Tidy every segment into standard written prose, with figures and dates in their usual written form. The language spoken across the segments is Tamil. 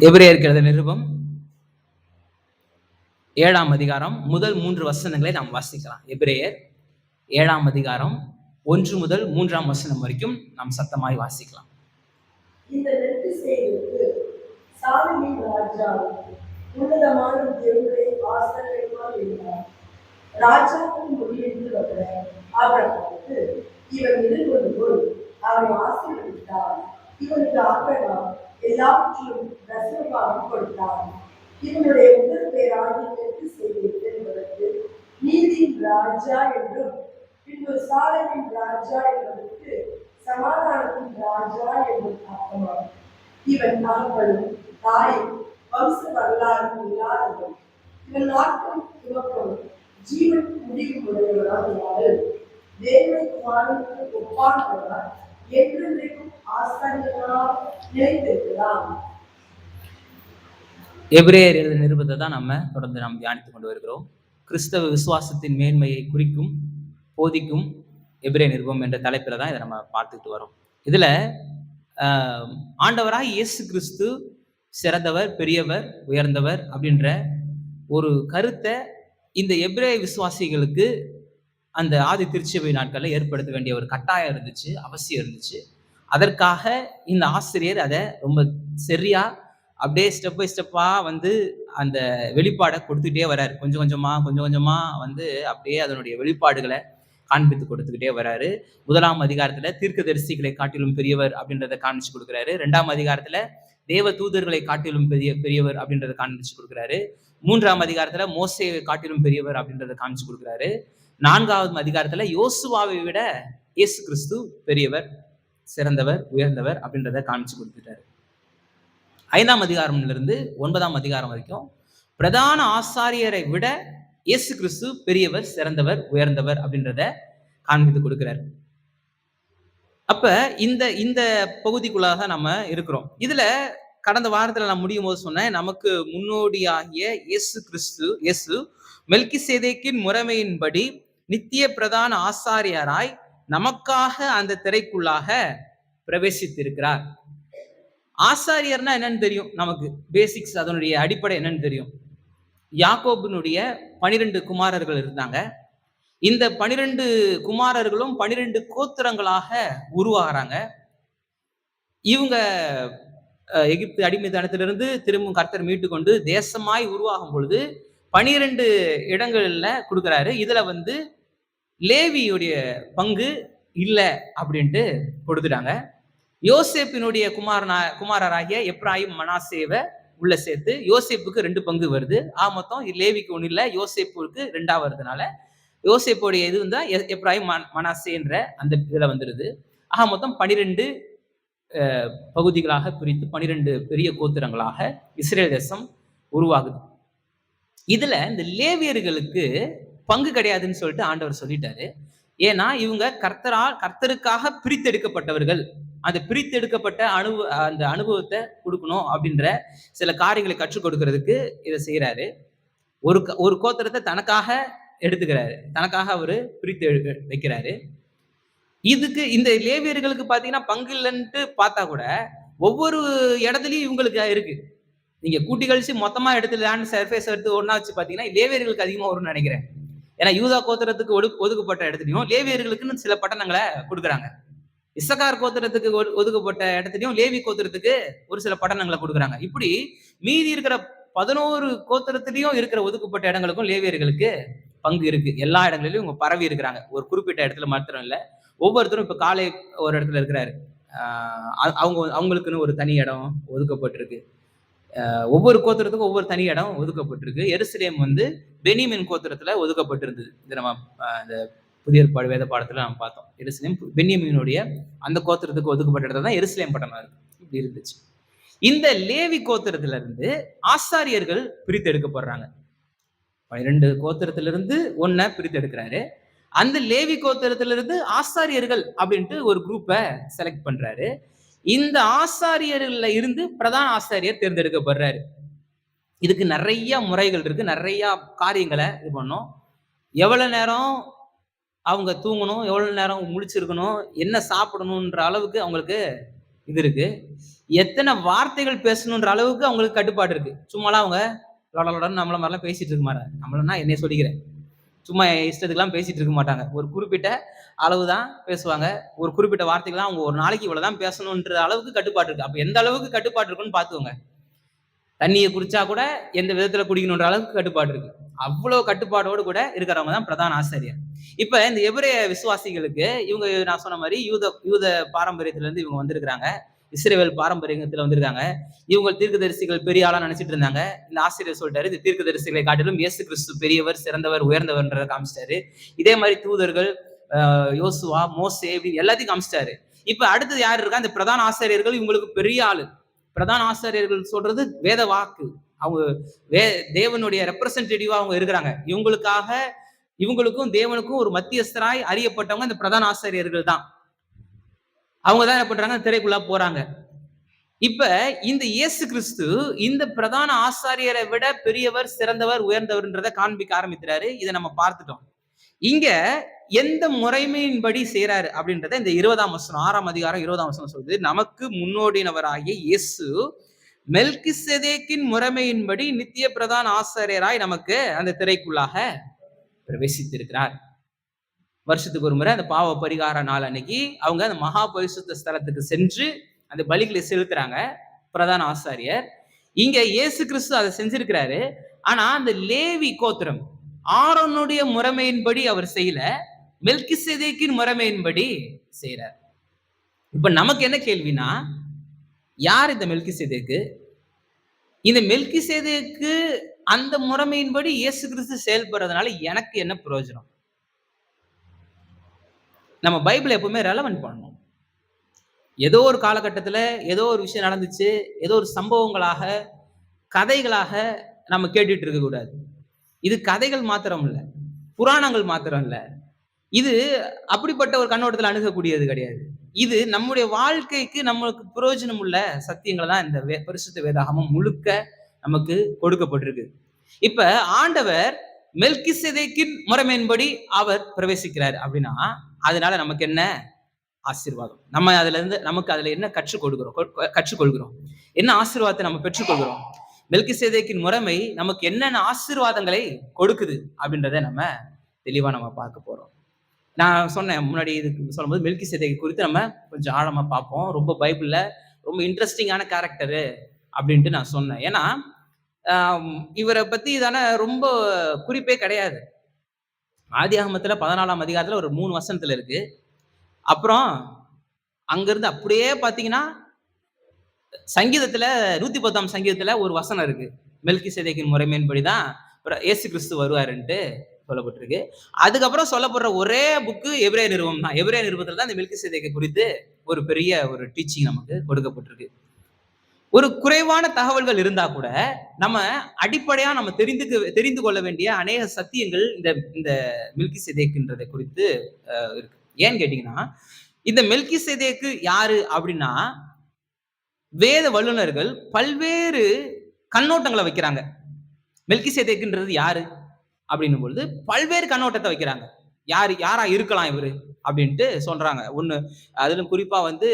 எபிரேயருக்கு எழுதின நிருபம் 7ஆம் அதிகாரம் முதல் 3 வசனங்களை நாம் வாசிக்கலாம். எபிரேயர் 7ஆம் அதிகாரம் 1 முதல் 3ஆம் வசனம் வரைக்கும் நாம் சத்தமாய் வாசிக்கலாம். இந்த வெற்றி செய்திக்கு சாலமோன் ராஜா உன்னதமான தேவனுடைய ஆசீர்வாதமாய் இருந்தார். ராஜாவின் மொழியிலிருந்து வந்த ஆபிரகாமுக்கு இவன் இருந்தது போல் அவனை ஆசீர்வதித்தார். இவனுக்கு ஆபிரகாம் எல்லாவற்றிலும் தசமபாகம் கொடுத்தார். இவனுடைய முதல் பெயராகிய வெற்றி செய்தி என்பதற்கு நீதியின் ராஜா என்றும், பின்பு சாலமோன் ராஜா என்பதற்கு சமாதானத்தின் ராஜா என்றும் அர்த்தமாகும். இவன் தகப்பனும் தாயும் வம்ச வரலாறும் இல்லாதவன். இவன் நாட்களும் துவக்கமும் ஜீவன் முடிவும் உடையவரால் தேவனை குமாரனுக்கு ஒப்பானவரால் என்றென்றைக்கும் ஆசாரியனாக நிலைத்திருக்கிறான். எபிரேயர் எழுதின நிருபத்தை தான் நம்ம தொடர்ந்து நாம் தியானித்துக் கொண்டு வருகிறோம். கிறிஸ்தவ விசுவாசத்தின் மேன்மையை குறிக்கும் போதிக்கும் எபிரேய நிருபம் என்ற தலைப்பில் தான் இதை நம்ம பார்த்துட்டு வரோம். இதுல ஆண்டவராய் இயேசு கிறிஸ்து சிறந்தவர், பெரியவர், உயர்ந்தவர் அப்படின்ற ஒரு கருத்தை இந்த எபிரேய விசுவாசிகளுக்கு அந்த ஆதி திருச்சபை நாட்களில் ஏற்படுத்த வேண்டிய ஒரு கட்டாயம் இருந்துச்சு, அவசியம் இருந்துச்சு. அதற்காக இந்த ஆசிரியர் அதை ரொம்ப சரியா அப்படியே ஸ்டெப் பை ஸ்டெப்பா வந்து அந்த வெளிப்பாடை கொடுத்துக்கிட்டே வர்றாரு. கொஞ்சம் கொஞ்சமா வந்து அப்படியே அதனுடைய வெளிப்பாடுகளை காண்பித்து கொடுத்துக்கிட்டே வர்றாரு. 1ஆம் அதிகாரத்துல தீர்க்கதரிசிகளை காட்டிலும் பெரியவர் அப்படின்றத காண்பிச்சு கொடுக்குறாரு. 2ஆம் அதிகாரத்துல தேவ தூதர்களை காட்டிலும் பெரியவர் அப்படின்றத காண்பிச்சு கொடுக்குறாரு. 3ஆம் அதிகாரத்துல மோசேயை காட்டிலும் பெரியவர் அப்படின்றத காண்பிச்சு கொடுக்குறாரு. 4ஆவது அதிகாரத்துல யோசுவாவை விட இயேசு கிறிஸ்து பெரியவர், சிறந்தவர், உயர்ந்தவர் அப்படின்றத காண்பிச்சு கொடுத்துட்டாரு. 5ஆம் அதிகாரம்ல இருந்து 9ஆம் அதிகாரம் வரைக்கும் பிரதான ஆசாரியரை விட இயேசு கிறிஸ்து பெரியவர், சிறந்தவர், உயர்ந்தவர் அப்படின்றத காண்பித்து கொடுக்கிறார். அப்ப இந்த பகுதிக்குள்ளாக நம்ம இருக்கிறோம். இதுல கடந்த வாரத்துல நான் முடியும் போது சொன்னேன், நமக்கு முன்னோடியாகிய இயேசு மெல்கிசேதேக்கின் முறைமையின்படி நித்திய பிரதான ஆசாரியராய் நமக்காக அந்த திரைக்குள்ளாக பிரவேசித்திருக்கிறார். ஆசாரியர்னா என்னன்னு தெரியும் நமக்கு, பேசிக்ஸ் அதனுடைய அடிப்படை என்னன்னு தெரியும். யாக்கோபினுடைய 12 குமாரர்கள் இருந்தாங்க. இந்த 12 குமாரர்களும் 12 கோத்திரங்களாக உருவாகிறாங்க. இவங்க எகிப்து அடிமைத்தனத்திலிருந்து திரும்பவும் கர்த்தர் மீட்டு கொண்டு தேசமாய் உருவாகும் பொழுது 12 இடங்கள்ல கொடுக்குறாரு. இதுல வந்து லேவியுடைய பங்கு இல்லை அப்படின்ட்டு கொடுத்துட்டாங்க. யோசேப்பினுடைய குமாரராகிய எப்ராயிம், மனாசேவை உள்ள சேர்த்து யோசேப்புக்கு 2 பங்கு வருது. மொத்தம் லேவிக்கு 1 இல்லை, யோசேப்புக்கு 2 வருதுனால யோசேப்புடைய இது வந்து எப்ராயிம், மனாசே என்ற அந்த இதுல வந்துடுது. மொத்தம் 12 பகுதிகளாக பிரித்து 12 பெரிய கோத்திரங்களாக இஸ்ரேல் தேசம் உருவாகுது. இதுல இந்த லேவியர்களுக்கு பங்கு கிடையாதுன்னு சொல்லிட்டு ஆண்டவர் சொல்லிட்டாரு. ஏன்னா இவங்க கர்த்தருக்காக பிரித்தெடுக்கப்பட்டவர்கள். அந்த பிரித்தெடுக்கப்பட்ட அந்த அனுபவத்தை கொடுக்கணும் அப்படின்ற சில காரியங்களை கற்றுக் கொடுக்கறதுக்கு இதை செய்யறாரு. ஒரு கோத்திரத்தை தனக்காக எடுத்துக்கிறாரு, தனக்காக அவரு பிரித்து வைக்கிறாரு. இதுக்கு இந்த லேவியர்களுக்கு பாத்தீங்கன்னா பங்கு இல்லைன்ட்டு பார்த்தா கூட ஒவ்வொரு இடத்துலயும் இவங்களுக்கு இருக்கு. நீங்க கூட்டி கழிச்சு மொத்தமா லேண்ட் சர்ஃபேஸ் எடுத்து ஒன்னா வச்சு பாத்தீங்கன்னா லேவியர்களுக்கு அதிகமா வரும்னு நினைக்கிறேன். ஏன்னா யூதா கோத்திரத்துக்கு ஒதுக்கப்பட்ட இடத்துலயும் லேவியர்களுக்குன்னு சில பட்டணங்களை கொடுக்குறாங்க. இசக்கார் கோத்திரத்துக்கு ஒதுக்கப்பட்ட இடத்துலயும் லேவி கோத்திரத்துக்கு ஒரு சில பட்டணங்களை கொடுக்குறாங்க. இப்படி மீதி இருக்கிற 11 கோத்திரத்திலையும் இருக்கிற ஒதுக்கப்பட்ட இடங்களுக்கும் லேவியர்களுக்கு பங்கு இருக்கு. எல்லா இடங்களிலும் இவங்க பரவி இருக்கிறாங்க. ஒரு குறிப்பிட்ட இடத்துல மாத்திரம் இல்லை. ஒவ்வொருத்தரும் இப்ப காலை ஒரு இடத்துல இருக்கிறாரு, அவங்களுக்குன்னு ஒரு தனி இடம் ஒதுக்கப்பட்டிருக்கு. ஒவ்வொரு கோத்திரத்துக்கும் ஒவ்வொரு தனி இடம் ஒதுக்கப்பட்டிருக்கு. எருசலேம் வந்து பென்யமீன் கோத்திரத்துல ஒதுக்கப்பட்டிருந்தது. இது நம்ம இந்த புதிய ஏற்பாடு வேத பாடத்துல நம்ம பார்த்தோம். எருசலேம் பென்யமீனுடைய அந்த கோத்திரத்துக்கு ஒதுக்கப்பட்ட இடத்துல தான் எருசலேம் பட்டணம் இருக்கு. இப்படி இருந்துச்சு. இந்த லேவி கோத்திரத்துல இருந்து ஆசாரியர்கள் பிரித்து எடுக்கப்படுறாங்க. 12 கோத்திரத்திலிருந்து 1 பிரித்து எடுக்கிறாரு. அந்த லேவி கோத்திரத்திலிருந்து ஆசாரியர்கள் அப்படின்ட்டு ஒரு குரூப்பை செலக்ட் பண்றாரு. இந்த ஆசாரியர்கள்ல இருந்து பிரதான ஆசாரியர் தேர்ந்தெடுக்கப்படுறாரு. இதுக்கு நிறைய முறைகள் இருக்கு, நிறைய காரியங்களை இது பண்ணும். எவ்வளவு நேரம் அவங்க தூங்கணும், எவ்வளவு நேரம் முழிச்சிருக்கணும், என்ன சாப்பிடணும்ன்ற அளவுக்கு அவங்களுக்கு இது இருக்கு. எத்தனை வார்த்தைகள் பேசணுன்ற அளவுக்கு அவங்களுக்கு கட்டுப்பாடு இருக்கு. சும்மாலாம் அவங்க லொடலொடன்னு நம்மள மாரிலாம் பேசிட்டு இருக்க மாட்டாங்க. நம்மளன்னா என்னைய சொல்லிக்கிறேன். சும்மா இஷ்டத்துக்குலாம் பேசிட்டு இருக்க மாட்டாங்க. ஒரு குறிப்பிட்ட அளவு தான் பேசுவாங்க. ஒரு குறிப்பிட்ட வார்த்தைகள் தான் அவங்க ஒரு நாளைக்கு இவ்வளவு தான் பேசணுன்ற அளவுக்கு கட்டுப்பாடு இருக்கு. அப்ப எந்த அளவுக்கு கட்டுப்பாடு இருக்குன்னு பார்த்துக்கோங்க. தண்ணிய குடிச்சா கூட எந்த விதத்துல குடிக்கணுன்ற அளவுக்கு கட்டுப்பாடு இருக்கு. அவ்வளவு கட்டுப்பாடோடு கூட இருக்கிறவங்க தான் பிரதான ஆசாரியர். இப்ப இந்த எபிரேய விசுவாசிகளுக்கு இவங்க நான் சொன்ன மாரி யூத பாரம்பரியத்துல இருந்து இவங்க வந்திருக்கிறாங்க. இஸ்ரவேல் பாரம்பரியத்துல வந்திருக்காங்க. இவங்க தீர்க்கதரிசிகள் பெரிய ஆளா நினைச்சிட்டு இருந்தாங்க. இந்த ஆசிரியர் சொல்லிட்டாரு, இந்த தீர்க்கதரிசிகளை காட்டிலும் இயேசு கிறிஸ்து பெரியவர், சிறந்தவர், உயர்ந்தவர்ன்றத காமிச்சிட்டாரு. இதே மாதிரி தூதர்கள், யோசுவா, மோசே இப்படி எல்லாத்தையும் காமிச்சிட்டாரு. இப்ப அடுத்தது யார் இருக்கா? இந்த பிரதான ஆசிரியர்கள் இவங்களுக்கு பெரிய ஆளு. பிரதான ஆசிரியர்கள் சொல்றது வேத வாக்கு. அவங்க தேவனுடைய ரெப்ரசன்டேட்டிவா அவங்க இருக்கிறாங்க. இவங்களுக்கும் தேவனுக்கும் ஒரு மத்தியஸ்தராய் அறியப்பட்டவங்க இந்த பிரதான ஆசிரியர்கள் தான். அவங்க தான் என்ன பண்றாங்க? திரைக்குள்ள போறாங்க. இப்ப இந்த இயேசு கிறிஸ்து இந்த பிரதான ஆசாரியரை விட பெரியவர், சிறந்தவர், உயர்ந்தவர்ன்றத காண்பிக்க ஆரம்பிக்கிறாரு. இதை நம்ம பார்த்துட்டோம். இங்க எந்த முறைமையின்படி செய்யறாரு அப்படின்றத இந்த 20ஆம் வசனம் 6ஆம் அதிகாரம் 20ஆம் வசனம் சொல்லுது. நமக்கு முன்னோடினவராகிய இயேசு மெல்கிசேதேக்கின் முறைமையின்படி நித்திய பிரதான ஆசாரியராய் நமக்கு அந்த திரைக்குள்ளாக பிரவேசித்திருக்கிறார். வருஷத்துக்கு ஒரு முறை அந்த பாவ பரிகார நாள் அன்னைக்கு அவங்க அந்த மகா பரிசுத்த ஸ்தலத்துக்கு சென்று அந்த பலிகளை செலுத்துறாங்க பிரதான ஆசாரியர். இங்க இயேசு கிறிஸ்து அதை செஞ்சிருக்கிறாரு. ஆனா அந்த லேவி கோத்திரம் ஆரோனுடைய முறைமையின்படி அவர் செய்யல, மெல்கிசேதேக்கின் முறைமையின்படி செய்யறார். இப்ப நமக்கு என்ன கேள்வினா, யார் இந்த மெல்கிசேதேக்கு? இந்த மெல்கிசேதேக்கு அந்த முறைமையின்படி இயேசு கிறிஸ்து செயல்படுறதுனால எனக்கு என்ன பிரயோஜனம்? நம்ம பைபிள் எப்பவுமே ரெலவென்ட் பண்ணணும். ஏதோ ஒரு காலகட்டத்துல ஏதோ ஒரு விஷயம் நடந்துச்சு, ஏதோ ஒரு சம்பவங்களாக, கதைகளாக நம்ம கேட்டுட்டு இருக்க கூடாது. இது கதைகள் மாத்திரம் இல்ல, புராணங்கள் மாத்திரம் இல்ல. இது அப்படிப்பட்ட ஒரு கண்ணோட்டத்துல அணுகக்கூடியது கிடையாது. இது நம்முடைய வாழ்க்கைக்கு நம்மளுக்கு பிரயோஜனம் உள்ள சத்தியங்களை தான் இந்த பரிசுத்த வேதாகமம் முழுக்க நமக்கு கொடுக்கப்பட்டிருக்கு. இப்ப ஆண்டவர் மெல்கிசேதேக்கின் முறைமையின்படி அவர் பிரவேசிக்கிறார் அப்படின்னா, அதனால நமக்கு என்ன ஆசீர்வாதம்? நம்ம நமக்கு அதுல என்ன கற்றுக்கொள்கிறோம்? என்ன ஆசீர்வாதத்தை நம்ம பெற்றுக்கொள்கிறோம்? மெல்கிசேதேக்கின் முறைமை நமக்கு என்னென்ன ஆசீர்வாதங்களை கொடுக்குது அப்படின்றத நம்ம தெளிவா நம்ம பார்க்க போறோம். நான் சொன்னேன் முன்னாடி இதுக்கு சொல்லும்போது மெல்கிசேதேக்கு குறித்து நம்ம கொஞ்சம் ஆழமா பார்ப்போம். ரொம்ப பைபிள்ல ரொம்ப இன்ட்ரெஸ்டிங்கான கேரக்டரு அப்படின்ட்டு நான் சொன்னேன். ஏன்னா இவரை பத்தி தானே ரொம்ப குறிப்பே கிடையாது. ஆதியாகமத்துல 14ஆம் அதிகாரத்துல ஒரு 3 வசனத்துல இருக்கு. அப்புறம் அங்கிருந்து அப்படியே பாத்தீங்கன்னா சங்கீதத்துல 110ஆம் சங்கீதத்துல ஒரு வசனம் இருக்கு. மெல்கிசேதேக்கின் முறைமையின்படிதான் இயேசு கிறிஸ்து வருவாருன்ட்டு சொல்லப்பட்டிருக்கு. அதுக்கப்புறம் சொல்லப்படுற ஒரே புக்கு எபிரேய நிருபம் தான். எபிரேய நிருபத்துல தான் இந்த மெல்கிசேதேக்கை குறித்து ஒரு பெரிய ஒரு டீச்சிங் நமக்கு கொடுக்கப்பட்டிருக்கு. ஒரு குறைவான தகவல்கள் இருந்தா கூட நம்ம அடிப்படையா நம்ம தெரிந்து கொள்ள வேண்டிய அநேக சத்தியங்கள் இந்த மெல்கிசேதேக்குன்றதை குறித்து இருக்கு. ஏன்னு கேட்டீங்கன்னா, இந்த மெல்கிசேதேக்கு யாரு அப்படின்னா, வேத வல்லுநர்கள் பல்வேறு கண்ணோட்டங்களை வைக்கிறாங்க. மெல்கிசேதேக்குன்றது யாரு அப்படின்னும் பொழுது பல்வேறு கண்ணோட்டத்தை வைக்கிறாங்க. யாரா இருக்கலாம் இவரு அப்படின்ட்டு சொல்றாங்க. ஒண்ணு அதிலும் குறிப்பா வந்து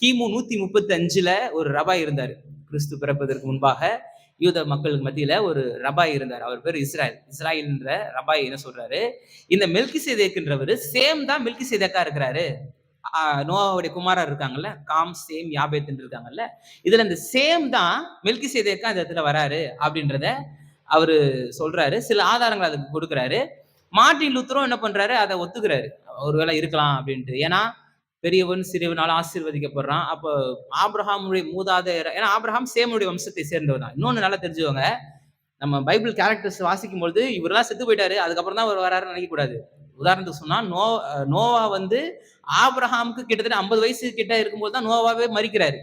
கிமு 135ல ஒரு ரபாய் இருந்தாரு. கிறிஸ்து பிறப்பதற்கு முன்பாக யூத மக்களுக்கு மத்தியில ஒரு ரபாய் இருந்தார். அவர் பேர் இஸ்ராயல் என்ற ரபாய் என்ன சொல்றாரு, இந்த மெல்கிசேதேக்குன்றவர் சேம் தான் மெல்கிசேதேக்கா இருக்கிறாரு. நோவாவுடைய குமாரர் இருக்காங்கல்ல, காம், சேம், யாபேத் இருக்காங்கல்ல, இதுல இந்த சேம் தான் மெல்கிசேதேக்கா இந்த இடத்துல வராரு அப்படின்றத அவரு சொல்றாரு. சில ஆதாரங்கள் அதுக்கு கொடுக்குறாரு. மார்ட்டின் லூத்தரும் என்ன பண்றாரு, அதை ஒத்துக்கிறாரு. ஒருவேளை இருக்கலாம் அப்படின்ட்டு. ஏன்னா பெரியவன் சிறியவனால ஆசீர்வதிக்கப்படுறான். அப்போ ஆபிரகாமுடைய மூதாதையர், ஏன்னா ஆபிரகாம் சேமுடைய வம்சத்தை சேர்ந்தவர் தான். இன்னொன்னு நல்லா தெரிஞ்சுக்கோங்க, நம்ம பைபிள் கேரக்டர்ஸ் வாசிக்கும் பொழுது இவரெல்லாம் செத்து போயிட்டாரு அதுக்கப்புறம் தான் அவர் வராருன்னு நினைக்க கூடாது. உதாரணத்துக்கு சொன்னா நோவா வந்து ஆபிரகாமுக்கு கிட்டத்தட்ட 50 வயசு கிட்ட இருக்கும்போது தான் நோவாவே மரிக்கிறாரு.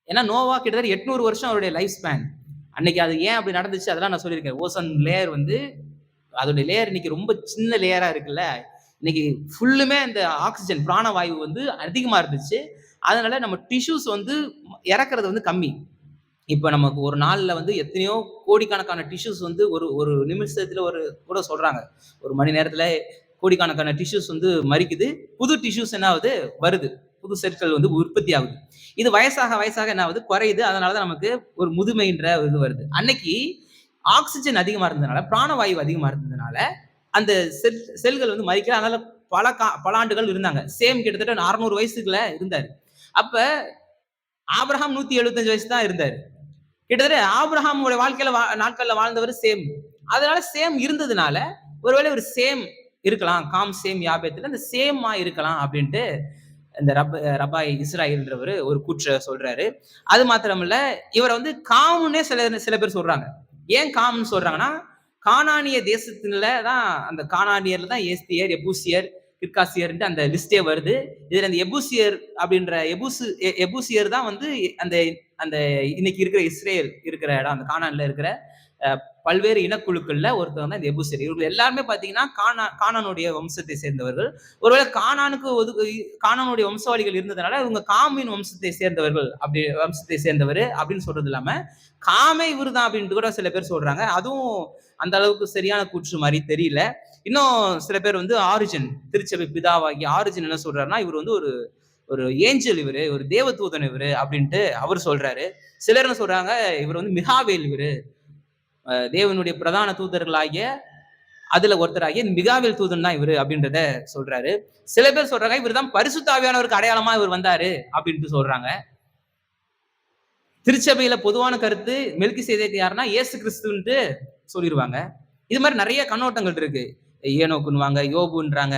ஏன்னா நோவா கிட்டத்தட்ட 800 வருஷம் அவருடைய லைஃப் ஸ்பேன். அன்னைக்கு அது ஏன் அப்படி நடந்துச்சு அதெல்லாம் நான் சொல்லியிருக்கேன். ஓசன் லேயர் வந்து அதோட லேயர் இன்னைக்கு ரொம்ப சின்ன லேயரா இருக்குல்ல. இன்னைக்கு ஃபுல்லுமே இந்த ஆக்சிஜன் பிராணவாயு வந்து அதிகமா இருந்துச்சு. அதனால நம்ம டிஷ்யூஸ் வந்து இறக்குறது வந்து கம்மி. இப்ப நமக்கு ஒரு நாள்ல வந்து எத்தனையோ கோடிக்கணக்கான டிஷ்யூஸ் வந்து ஒரு நிமிஷத்துல கூட சொல்றாங்க, ஒரு மணி நேரத்துல கோடிக்கணக்கான டிஷ்யூஸ் வந்து மரிக்குது. புது டிஷ்யூஸ் என்ன ஆகுது, வருது. புது செல்கள் வந்து உற்பத்தி ஆகுது. இது வயசாக வயசாக என்ன ஆகுது, குறையுது. அதனாலதான் நமக்கு ஒரு முதுமைன்ற ஒரு இது வருது. அன்னைக்கு ஆக்சிஜன் அதிகமா இருந்ததுனால, பிராணவாயு அதிகமா இருந்ததுனால அந்த செல்கள் வந்து மறிக்கல. அதனால பல ஆண்டுகள் இருந்தாங்க. சேம் கிட்டத்தட்ட 600 வயசுக்குள்ள இருந்தாரு. அப்ப ஆபிரகாம் 175 வயசு தான் இருந்தாரு. கிட்டத்தட்ட ஆபிரகாமுடைய வாழ்க்கையில நாட்கள்ல வாழ்ந்தவர் சேம். அதனால சேம் இருந்ததுனால ஒருவேளை ஒரு சேம் இருக்கலாம். காம் சேம் யாபேத்துல இந்த சேமா இருக்கலாம் அப்படின்ட்டு இந்த ரபாய் இஸ்ராயல்ன்றவர் ஒரு கூற்ற சொல்றாரு. அது மாத்திரமல்ல, இவரை வந்து காம்னே சில பேர் சொல்றாங்க. ஏன் காம்னு சொல்றாங்கன்னா, கானானிய தேசத்துல தான், அந்த கானானியர்ல தான் ஏஸ்தியர், எபூசியர், கிர்காசியர்ன்ட்டு அந்த லிஸ்டே வருது. இதுல அந்த எபூசியர் அப்படின்ற எபூசியர் தான் வந்து அந்த அந்த இன்னைக்கு இருக்கிற இஸ்ரேல் இருக்கிற இடம், அந்த கானான்ல இருக்கிற பல்வேறு இனக்குழுக்கள்ல ஒருத்தவங்க தான் இந்த எபூசியர். இவர்கள் எல்லாருமே பாத்தீங்கன்னா கானானுடைய வம்சத்தை சேர்ந்தவர்கள். ஒருவேளை கானானுடைய வம்சாவளிகள் இருந்ததுனால இவங்க காமின் வம்சத்தை சேர்ந்தவர்கள், அப்படி வம்சத்தை சேர்ந்தவர் அப்படின்னு சொல்றது இல்லாம காமே இவரு தான் அப்படின்ட்டு கூட சில பேர் சொல்றாங்க. அதுவும் அந்த அளவுக்கு சரியான கூற்று மாதிரி தெரியல. இன்னும் சில பேர் வந்து ஆரிஜின், திருச்சபை பிதாவாகி ஆரிஜின் என்ன சொல்றாருன்னா, இவர் வந்து ஒரு ஏஞ்சல், இவரு ஒரு தேவதூதன் இவரு அப்படின்ட்டு அவர் சொல்றாரு. சிலர் என்ன சொல்றாங்க, இவர் வந்து மிகாவேல், இவரு தேவனுடைய பிரதான தூதர்களாகிய அதுல ஒருத்தராகிய மிகாவேல் தூதன் தான் இவரு அப்படின்றத சொல்றாரு. சில பேர் சொல்றாங்க இவர் தான் பரிசுத்த ஆவியானவருக்கு அடையாளமா இவர் வந்தாரு அப்படின்ட்டு சொல்றாங்க. திருச்சபையில பொதுவான கருத்து மெல்கிசேதேக்கு யாருன்னா இயேசு கிறிஸ்துன்ட்டு சொல்லிடுவாங்க. இது மாதிரி நிறைய கண்ணோட்டங்கள் இருக்கு. ஏனோக்குன்னுவாங்க, யோபுன்றாங்க,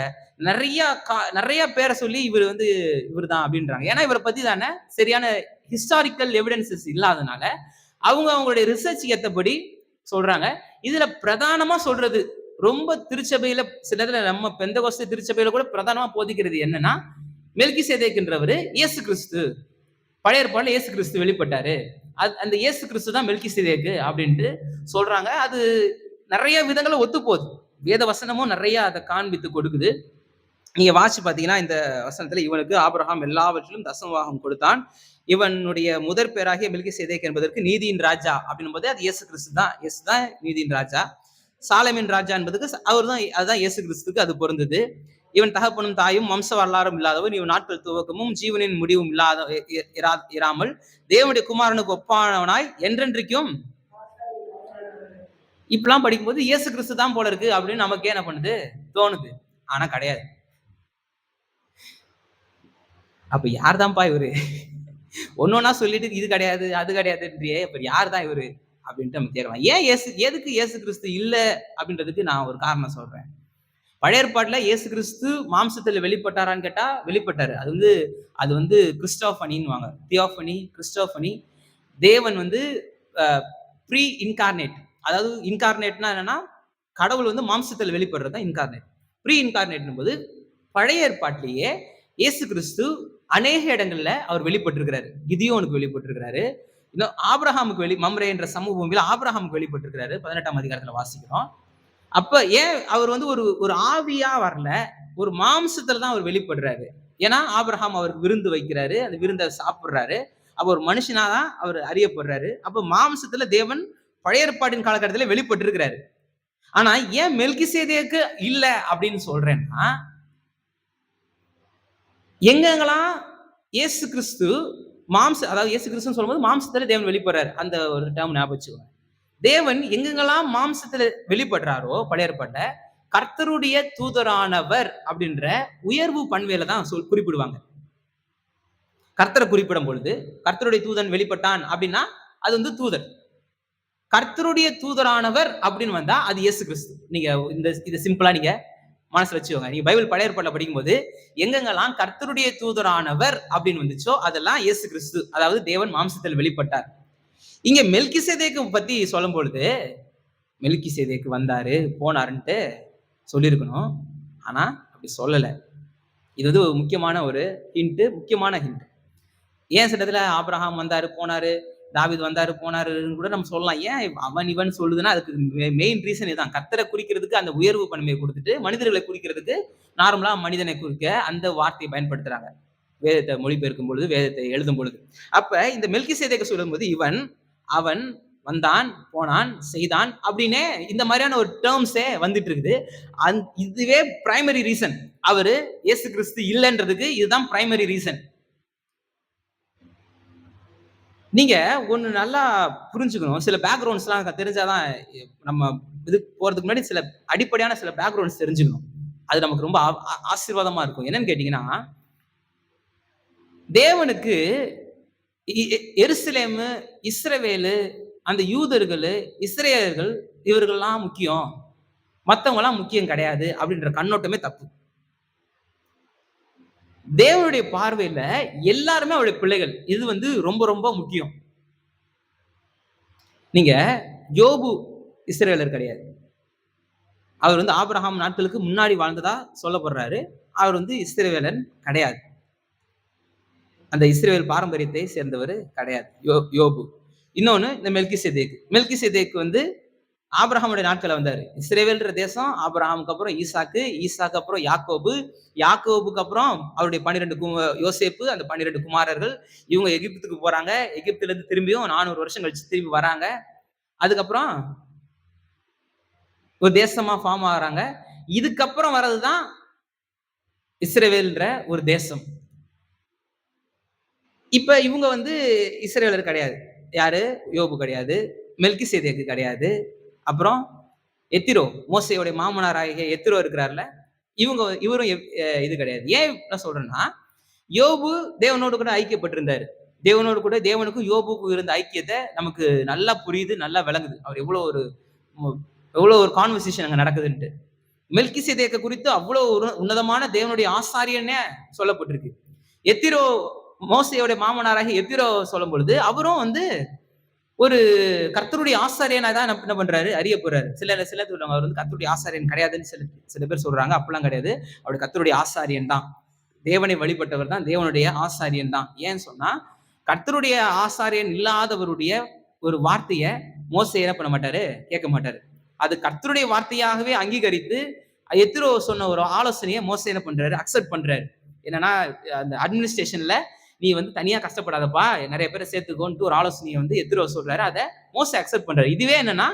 நிறைய பேரை சொல்லி இவர் வந்து இவர் தான் அப்படின்றாங்க. ஏன்னா இவரை பத்தி தானே சரியான ஹிஸ்டாரிக்கல் எவிடன்சஸ் இல்லாதனால அவங்களுடைய ரிசர்ச் ஏத்தபடி சொல்றாங்க. இதுல பிரதானமா சொல்றது, ரொம்ப திருச்சபையில சிலதுல நம்ம பெந்தகோஸ்தே திருச்சபையில கூட பிரதானமா போதிக்கிறது என்னன்னா, மெல்கிசேதேக்குன்றவரு இயேசு கிறிஸ்து, பழைய ஏற்பாடுல இயேசு கிறிஸ்து வெளிப்பட்டாரு, அந்த இயேசு கிறிஸ்து தான் மெல்கிசேதேக்கு அப்படின்ட்டு சொல்றாங்க. அது நிறைய விதங்களை ஒத்து போகுது. வேத வசனமும் நிறைய அதை காண்பித்து கொடுக்குது. நீங்க வாசி பாத்தீங்கன்னா இந்த வசனத்துல, இவனுக்கு ஆபிரகாம் எல்லாவற்றிலும் தசமபாகம் கொடுத்தான், இவனுடைய முதற் பேராகிய மெல்கிசேதேக் என்பதற்கு நீதியின் ராஜா அப்படின்னும் போது அது இயேசு கிறிஸ்து தான். இயேசு தான் நீதியின் ராஜா. சாலமின் ராஜா என்பதுக்கு அவர் தான், அதுதான் இயேசு கிறிஸ்துக்கு அது பொருந்தது. இவன் தகப்பனும் தாயும் வம்ச வரலாறும் இல்லாதவன், இவன் நாட்கள் துவக்கமும் ஜீவனின் முடிவும் இராமல் தேவனுடைய குமாரனுக்கு ஒப்பானவனாய் என்றென்றைக்கும். இப்பெல்லாம் படிக்கும்போது இயேசு கிறிஸ்து தான் போல இருக்கு அப்படின்னு நமக்கே என்ன பண்ணுது, தோணுது. ஆனா கிடையாது. அப்ப யார் தான்ப்பா இவரு? ஒன்னொன்னா சொல்லிட்டு இது கிடையாது அது கிடையாதுன்றியே, இப்ப யார் தான் இவரு அப்படின்ட்டு நம்ம கேட்கலாம். எதுக்கு இயேசு கிறிஸ்து இல்ல அப்படின்றதுக்கு நான் ஒரு காரணம் சொல்றேன். பழைய ஏற்பாட்டுல இயேசு கிறிஸ்து மாம்சத்துல வெளிப்பட்டாரான்னு கேட்டா வெளிப்பட்டாரு. அது வந்து கிறிஸ்டோபனின்னு, தியோபனி, கிறிஸ்டோபனி. தேவன் வந்து ப்ரீ இன்கார்னேட். அதாவது இன்கார்னேட்னா என்னன்னா, கடவுள் வந்து மாம்சத்துல வெளிப்படுறது தான் இன்கார்னேட். ப்ரீ இன்கார்னேட் போது பழைய ஏற்பாட்டிலேயே இயேசு கிறிஸ்து அநேக இடங்கள்ல அவர் வெளிப்பட்டிருக்கிறாரு. கிதியோனுக்கு வெளிப்பட்டிருக்கிறாரு. இன்னும் ஆபிரகாமுக்கு மம்ரே என்ற சமூக பூமியில ஆபிரகாமுக்கு வெளிப்பட்டிருக்கிறாரு. 18ஆம் அதிகாரத்துல வாசிக்கிறோம். அப்ப ஏன் அவர் வந்து ஒரு ஆவியா வரல, ஒரு மாம்சத்துல தான் அவர் வெளிப்படுறாரு. ஏன்னா ஆபிரகாம் அவருக்கு விருந்து வைக்கிறாரு, அந்த விருந்தை சாப்பிடுறாரு. அப்ப ஒரு மனுஷனாதான் அவர் அறியப்படுறாரு. அப்ப மாம்சத்துல தேவன் பழைய ஏற்பாட்டின் காலகட்டத்துல வெளிப்பட்டிருக்கிறாரு. ஆனா ஏன் மெல்கிசேதேக்கு இல்ல அப்படின்னு சொல்றேன்னா, எங்கெங்கெல்லாம் இயேசு கிறிஸ்து அதாவது இயேசு கிறிஸ்துன்னு சொல்லும்போது மாம்சத்துல தேவன் வெளிப்படுறாரு, அந்த ஒரு டேர்ம் ஞாபகம் வச்சுக்கோங்க. தேவன் எங்கெங்கெல்லாம் மாம்சத்துல வெளிப்படுறாரோ பழைய ஏற்பாட்டுல, கர்த்தருடைய தூதரானவர் அப்படின்ற உயர்வு பண்பையில தான் குறிப்பிடுவாங்க. கர்த்தரை குறிப்பிடும் பொழுது, கர்த்தருடைய தூதன் வெளிப்பட்டான் அப்படின்னா அது வந்து தூதர். கர்த்தருடைய தூதரானவர் அப்படின்னு வந்தா அது இயேசு கிறிஸ்து. நீங்க இதை சிம்பிளா நீங்க மனசுல வச்சுக்கோங்க. நீங்க பைபிள் பழைய ஏற்பாட்டுல படிக்கும்போது எங்கெங்கெல்லாம் கர்த்தருடைய தூதரானவர் அப்படின்னு வந்துச்சோ அதெல்லாம் இயேசு கிறிஸ்து, அதாவது தேவன் மாம்சத்தில் வெளிப்பட்டார். இங்க மெல்கிசேதேக்கு பத்தி சொல்லும் பொழுது, மெல்கிசேதேக்கு வந்தாரு போனாருன்ட்டு சொல்லியிருக்கணும். ஆனா அப்படி சொல்லல. இது வந்து ஒரு முக்கியமான ஒரு ஹிண்ட், முக்கியமான ஹிண்ட். ஏன் சிலத்துல ஆபிரகாம் வந்தாரு போனாரு, தாவீது வந்தாரு போனாருன்னு கூட நம்ம சொல்லலாம். ஏன் அவன் இவன் சொல்லுதுன்னா அதுக்கு மெயின் ரீசன் இதுதான். கர்த்தரை குறிக்கிறதுக்கு அந்த உயர்வு பன்மையை கொடுத்துட்டு, மனிதர்களை குறிக்கிறதுக்கு நார்மலா மனிதனை குறிக்க அந்த வார்த்தையை பயன்படுத்துறாங்க, வேதத்தை மொழிபெயர்க்கும் பொழுது, வேதத்தை எழுதும் பொழுது. அப்ப இந்த மெல்கிசேதேக்கு சொல்லும் போது இவன், அவன், வந்தான், போனான், செய்தான் அப்படின்னே இந்த மாதிரியான ஒரு டேர்ம்ஸே வந்துட்டு இருக்குது. இதுவே பிரைமரி ரீசன். அவரு இயேசு கிறிஸ்து இல்லைன்றதுக்கு இதுதான் பிரைமரி ரீசன். நீங்க ஒண்ணு நல்லா புரிஞ்சுக்கணும். சில பேக்ரவுண்ட்ஸ்லாம் தெரிஞ்சாதான் நம்ம இதுக்கு போறதுக்கு முன்னாடி சில அடிப்படையான சில பேக்ரவுண்ட்ஸ் தெரிஞ்சுக்கணும். அது நமக்கு ரொம்ப ஆசீர்வாதமா இருக்கும். என்னன்னு கேட்டீங்கன்னா, தேவனுக்கு எருசலேமு, இஸ்ரவேலு, அந்த யூதர்களு, இஸ்ரேலர்கள் இவர்கள்லாம் முக்கியம். மத்தவங்கலாம் முக்கியம் கிடையாது அப்படின்ற கண்ணோட்டமே தப்பு. தேவனுடைய பார்வையில எல்லாருமே அவருடைய பிள்ளைகள். இது வந்து ரொம்ப ரொம்ப முக்கியம். நீங்க யோபு இஸ்ரவேலர் கிடையாது. அவர் வந்து ஆபிரகாம் நாட்களுக்கு முன்னாடி வாழ்ந்ததா சொல்லப்படுறாரு. அவர் வந்து இஸ்ரவேலன் கிடையாது. அந்த இஸ்ரவேல் பாரம்பரியத்தை சேர்ந்தவர் கிடையாது யோபு. இன்னொன்னு இந்த மெல்கிசேதேக்கு. மெல்கிசேதேக்கு வந்து ஆபிரகாமுடைய நாட்கள்ல வந்தாரு. இஸ்ரவேல்ன்ற தேசம் ஆபிரகாமுக்கு அப்புறம் ஈசாக்கு, ஈசாக்கு அப்புறம் யாக்கோபு, யாக்கோபுக்கு அப்புறம் அவருடைய 12 யோசேப்பு, அந்த 12 குமாரர்கள். இவங்க எகிப்துக்கு போறாங்க. எகிப்துல இருந்து திரும்பியும் 400 வருஷம் கழிச்சு திரும்பி வராங்க. அதுக்கப்புறம் ஒரு தேசமா ஃபார்ம் ஆகுறாங்க. இதுக்கப்புறம் வர்றதுதான் இஸ்ரவேல்ன்ற ஒரு தேசம். இப்ப இவங்க வந்து இஸ்ரவேலர் கிடையாது. யாரு? யோபு கிடையாது. மெல்கிசேதேக்கு கிடையாது. அப்புறம் எத்திரோ, மோசேயோட மாமனாராகிய எத்திரோ இருக்கிறார்ல, இவரும் இது கிடையாது. ஏன் நான் சொல்றேன்னா, யோபு தேவனோடு கூட ஐக்கியப்பட்டிருந்தாரு. தேவனோடு கூட தேவனுக்கும் யோபுக்கும் இருந்த ஐக்கியத்தை நமக்கு நல்லா புரியுது, நல்லா விளங்குது. அவர் எவ்வளவு ஒரு கான்வர்சேஷன் அங்க நடக்குதுன்ட்டு. மெல்கிசேதேக்க குறித்து அவ்வளவு ஒரு உன்னதமான தேவனுடைய ஆசாரியன்னே சொல்லப்பட்டிருக்கு. எத்திரோ மோசையோட மாமனாராகி எத்திரோ சொல்லும் பொழுது அவரும் வந்து ஒரு கர்த்தருடைய ஆசாரியனா தான் என்ன பண்றாரு, அறிய போறாரு. சில சொல்லுவாங்க அவர் வந்து கர்த்தருடைய ஆசாரியன் கிடையாதுன்னு சில பேர் சொல்றாங்க. அப்படிலாம் கிடையாது. அவருடைய கர்த்தருடைய ஆசாரியன் தான். தேவனை வழிபட்டவர் தான், தேவனுடைய ஆசாரியன் தான். ஏன்னு சொன்னா கர்த்தருடைய ஆசாரியன் இல்லாதவருடைய ஒரு வார்த்தைய மோசே என்ன பண்ண மாட்டாரு, கேட்க மாட்டாரு. அது கர்த்தருடைய வார்த்தையாகவே அங்கீகரித்து எத்திரோ சொன்ன ஒரு ஆலோசனையை மோசே என்ன பண்றாரு, அக்செப்ட் பண்றாரு. என்னன்னா அந்த அட்மினிஸ்ட்ரேஷன்ல நீ வந்து தனியா கஷ்டப்படாதப்பா, நிறைய பேரை சேர்த்துக்கோன்ட்டு ஒரு ஆலோசனையை வந்து எத்திரோ சொல்றாரு. அதை மோசே அக்செப்ட் பண்றாரு. இதுவே என்னன்னா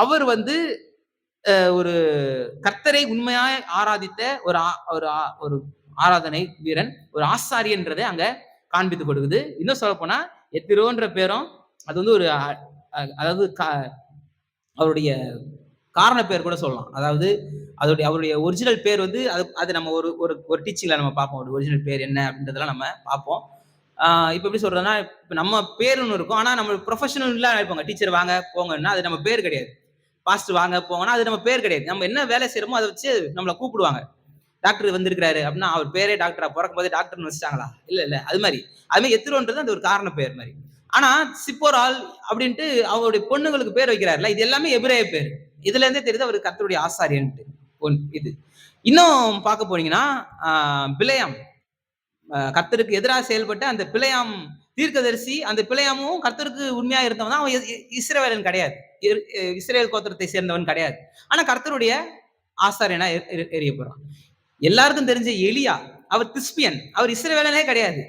அவர் வந்து ஒரு கர்த்தரை உண்மையாய் ஆராதித்த ஒரு ஆராதனை வீரன், ஒரு ஆசாரியன்றதை அங்க காண்பித்து கொடுக்குது. இன்னும் சொல்ல போனா எத்திரோன்ற பேரும் அது வந்து ஒரு அதாவது அவருடைய காரண பேர் கூட சொல்லலாம். அதாவது அவருடைய ஒரிஜினல் பேர் வந்து அது நம்ம ஒரு டீச்சிங்ல நம்ம பார்ப்போம். ஒரு ஒரிஜினல் பேர் என்ன அப்படின்றதெல்லாம் நம்ம பார்ப்போம். இப்ப எப்படி சொல்றதுன்னா, இப்ப நம்ம பேர் ஒண்ணு இருக்கும். ஆனா நம்ம ப்ரொஃபஷனலா இருப்பாங்க. டீச்சர் வாங்க போங்கன்னா அது நம்ம பேர் கிடையாது. பாஸ்டர் வாங்க போங்கன்னா அது நம்ம பேர் கிடையாது. நம்ம என்ன வேலை செய்யறோமோ அதை வச்சு நம்மளை கூப்பிடுவாங்க. டாக்டர் வந்திருக்கிறாரு அப்படின்னா அவர் பேரே டாக்டரா, பிறக்கும் போதே டாக்டர்னு வச்சுட்டாங்களா? இல்ல அது மாதிரி எத்திரோன்றது அந்த ஒரு காரண பேர் மாதிரி. ஆனா சிப்போரால் அப்படின்ட்டு அவருடைய பொண்ணுங்களுக்கு பேர் வைக்கிறாருல, இது எல்லாமே எபிரேய பேர். இதுல இருந்தே தெரியுது அவர் கர்த்தருடைய ஆசாரியன்ட்டு. இது இன்னும் பார்க்க போனீங்கன்னா பிலேயாம், கர்த்தருக்கு எதிராக செயல்பட்ட அந்த பிலேயாம் தீர்க்கதரிசி, அந்த பிலேயாமும் கர்த்தருக்கு உண்மையா இருந்தவன் தான். அவன் இஸ்ரவேலன் கிடையாது, இஸ்ரேல் கோத்திரத்தை சேர்ந்தவன் கிடையாது. ஆனா கர்த்தருடைய ஆசாரியனா எரிய போறான். எல்லாருக்கும் தெரிஞ்ச எலியா, அவர் திஸ்பியன், அவர் இஸ்ரவேலனே கிடையாது.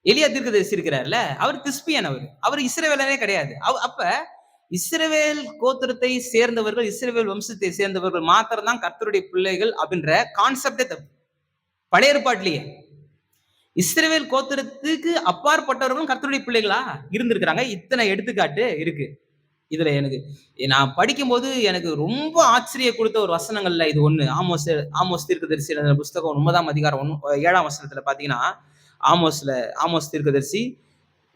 எலியா தீர்க்கதரிசி இருக்கிறார்ல, அவர் திஸ்பியன், அவர் இஸ்ரவேலனே கிடையாது. அப்ப இஸ்ரவேல் கோத்திரத்தை சேர்ந்தவர்கள், இஸ்ரவேல் வம்சத்தை சேர்ந்தவர்கள் மாத்திரம் தான் கர்த்தருடைய பிள்ளைகள் அப்படின்ற கான்செப்டே தப்பு. பழைய ஏற்பாட்டிலேயே இஸ்ரவேல் கோத்திரத்துக்கு அப்பாற்பட்டவர்களும் கர்த்தருடைய பிள்ளைகளா இருந்திருக்கிறாங்க. இத்தனை எடுத்துக்காட்டு இருக்கு. இதுல நான் படிக்கும்போது எனக்கு ரொம்ப ஆச்சரியம் கொடுத்த ஒரு வசனங்கள்ல இது ஒண்ணு. ஆமோஸ் தீர்க்கதரிசி எழுதின புஸ்தகம் 9ஆம் அதிகாரம் 7ஆம் வசனத்துல பாத்தீங்கன்னா, ஆமோஸ் தீர்க்கதரிசி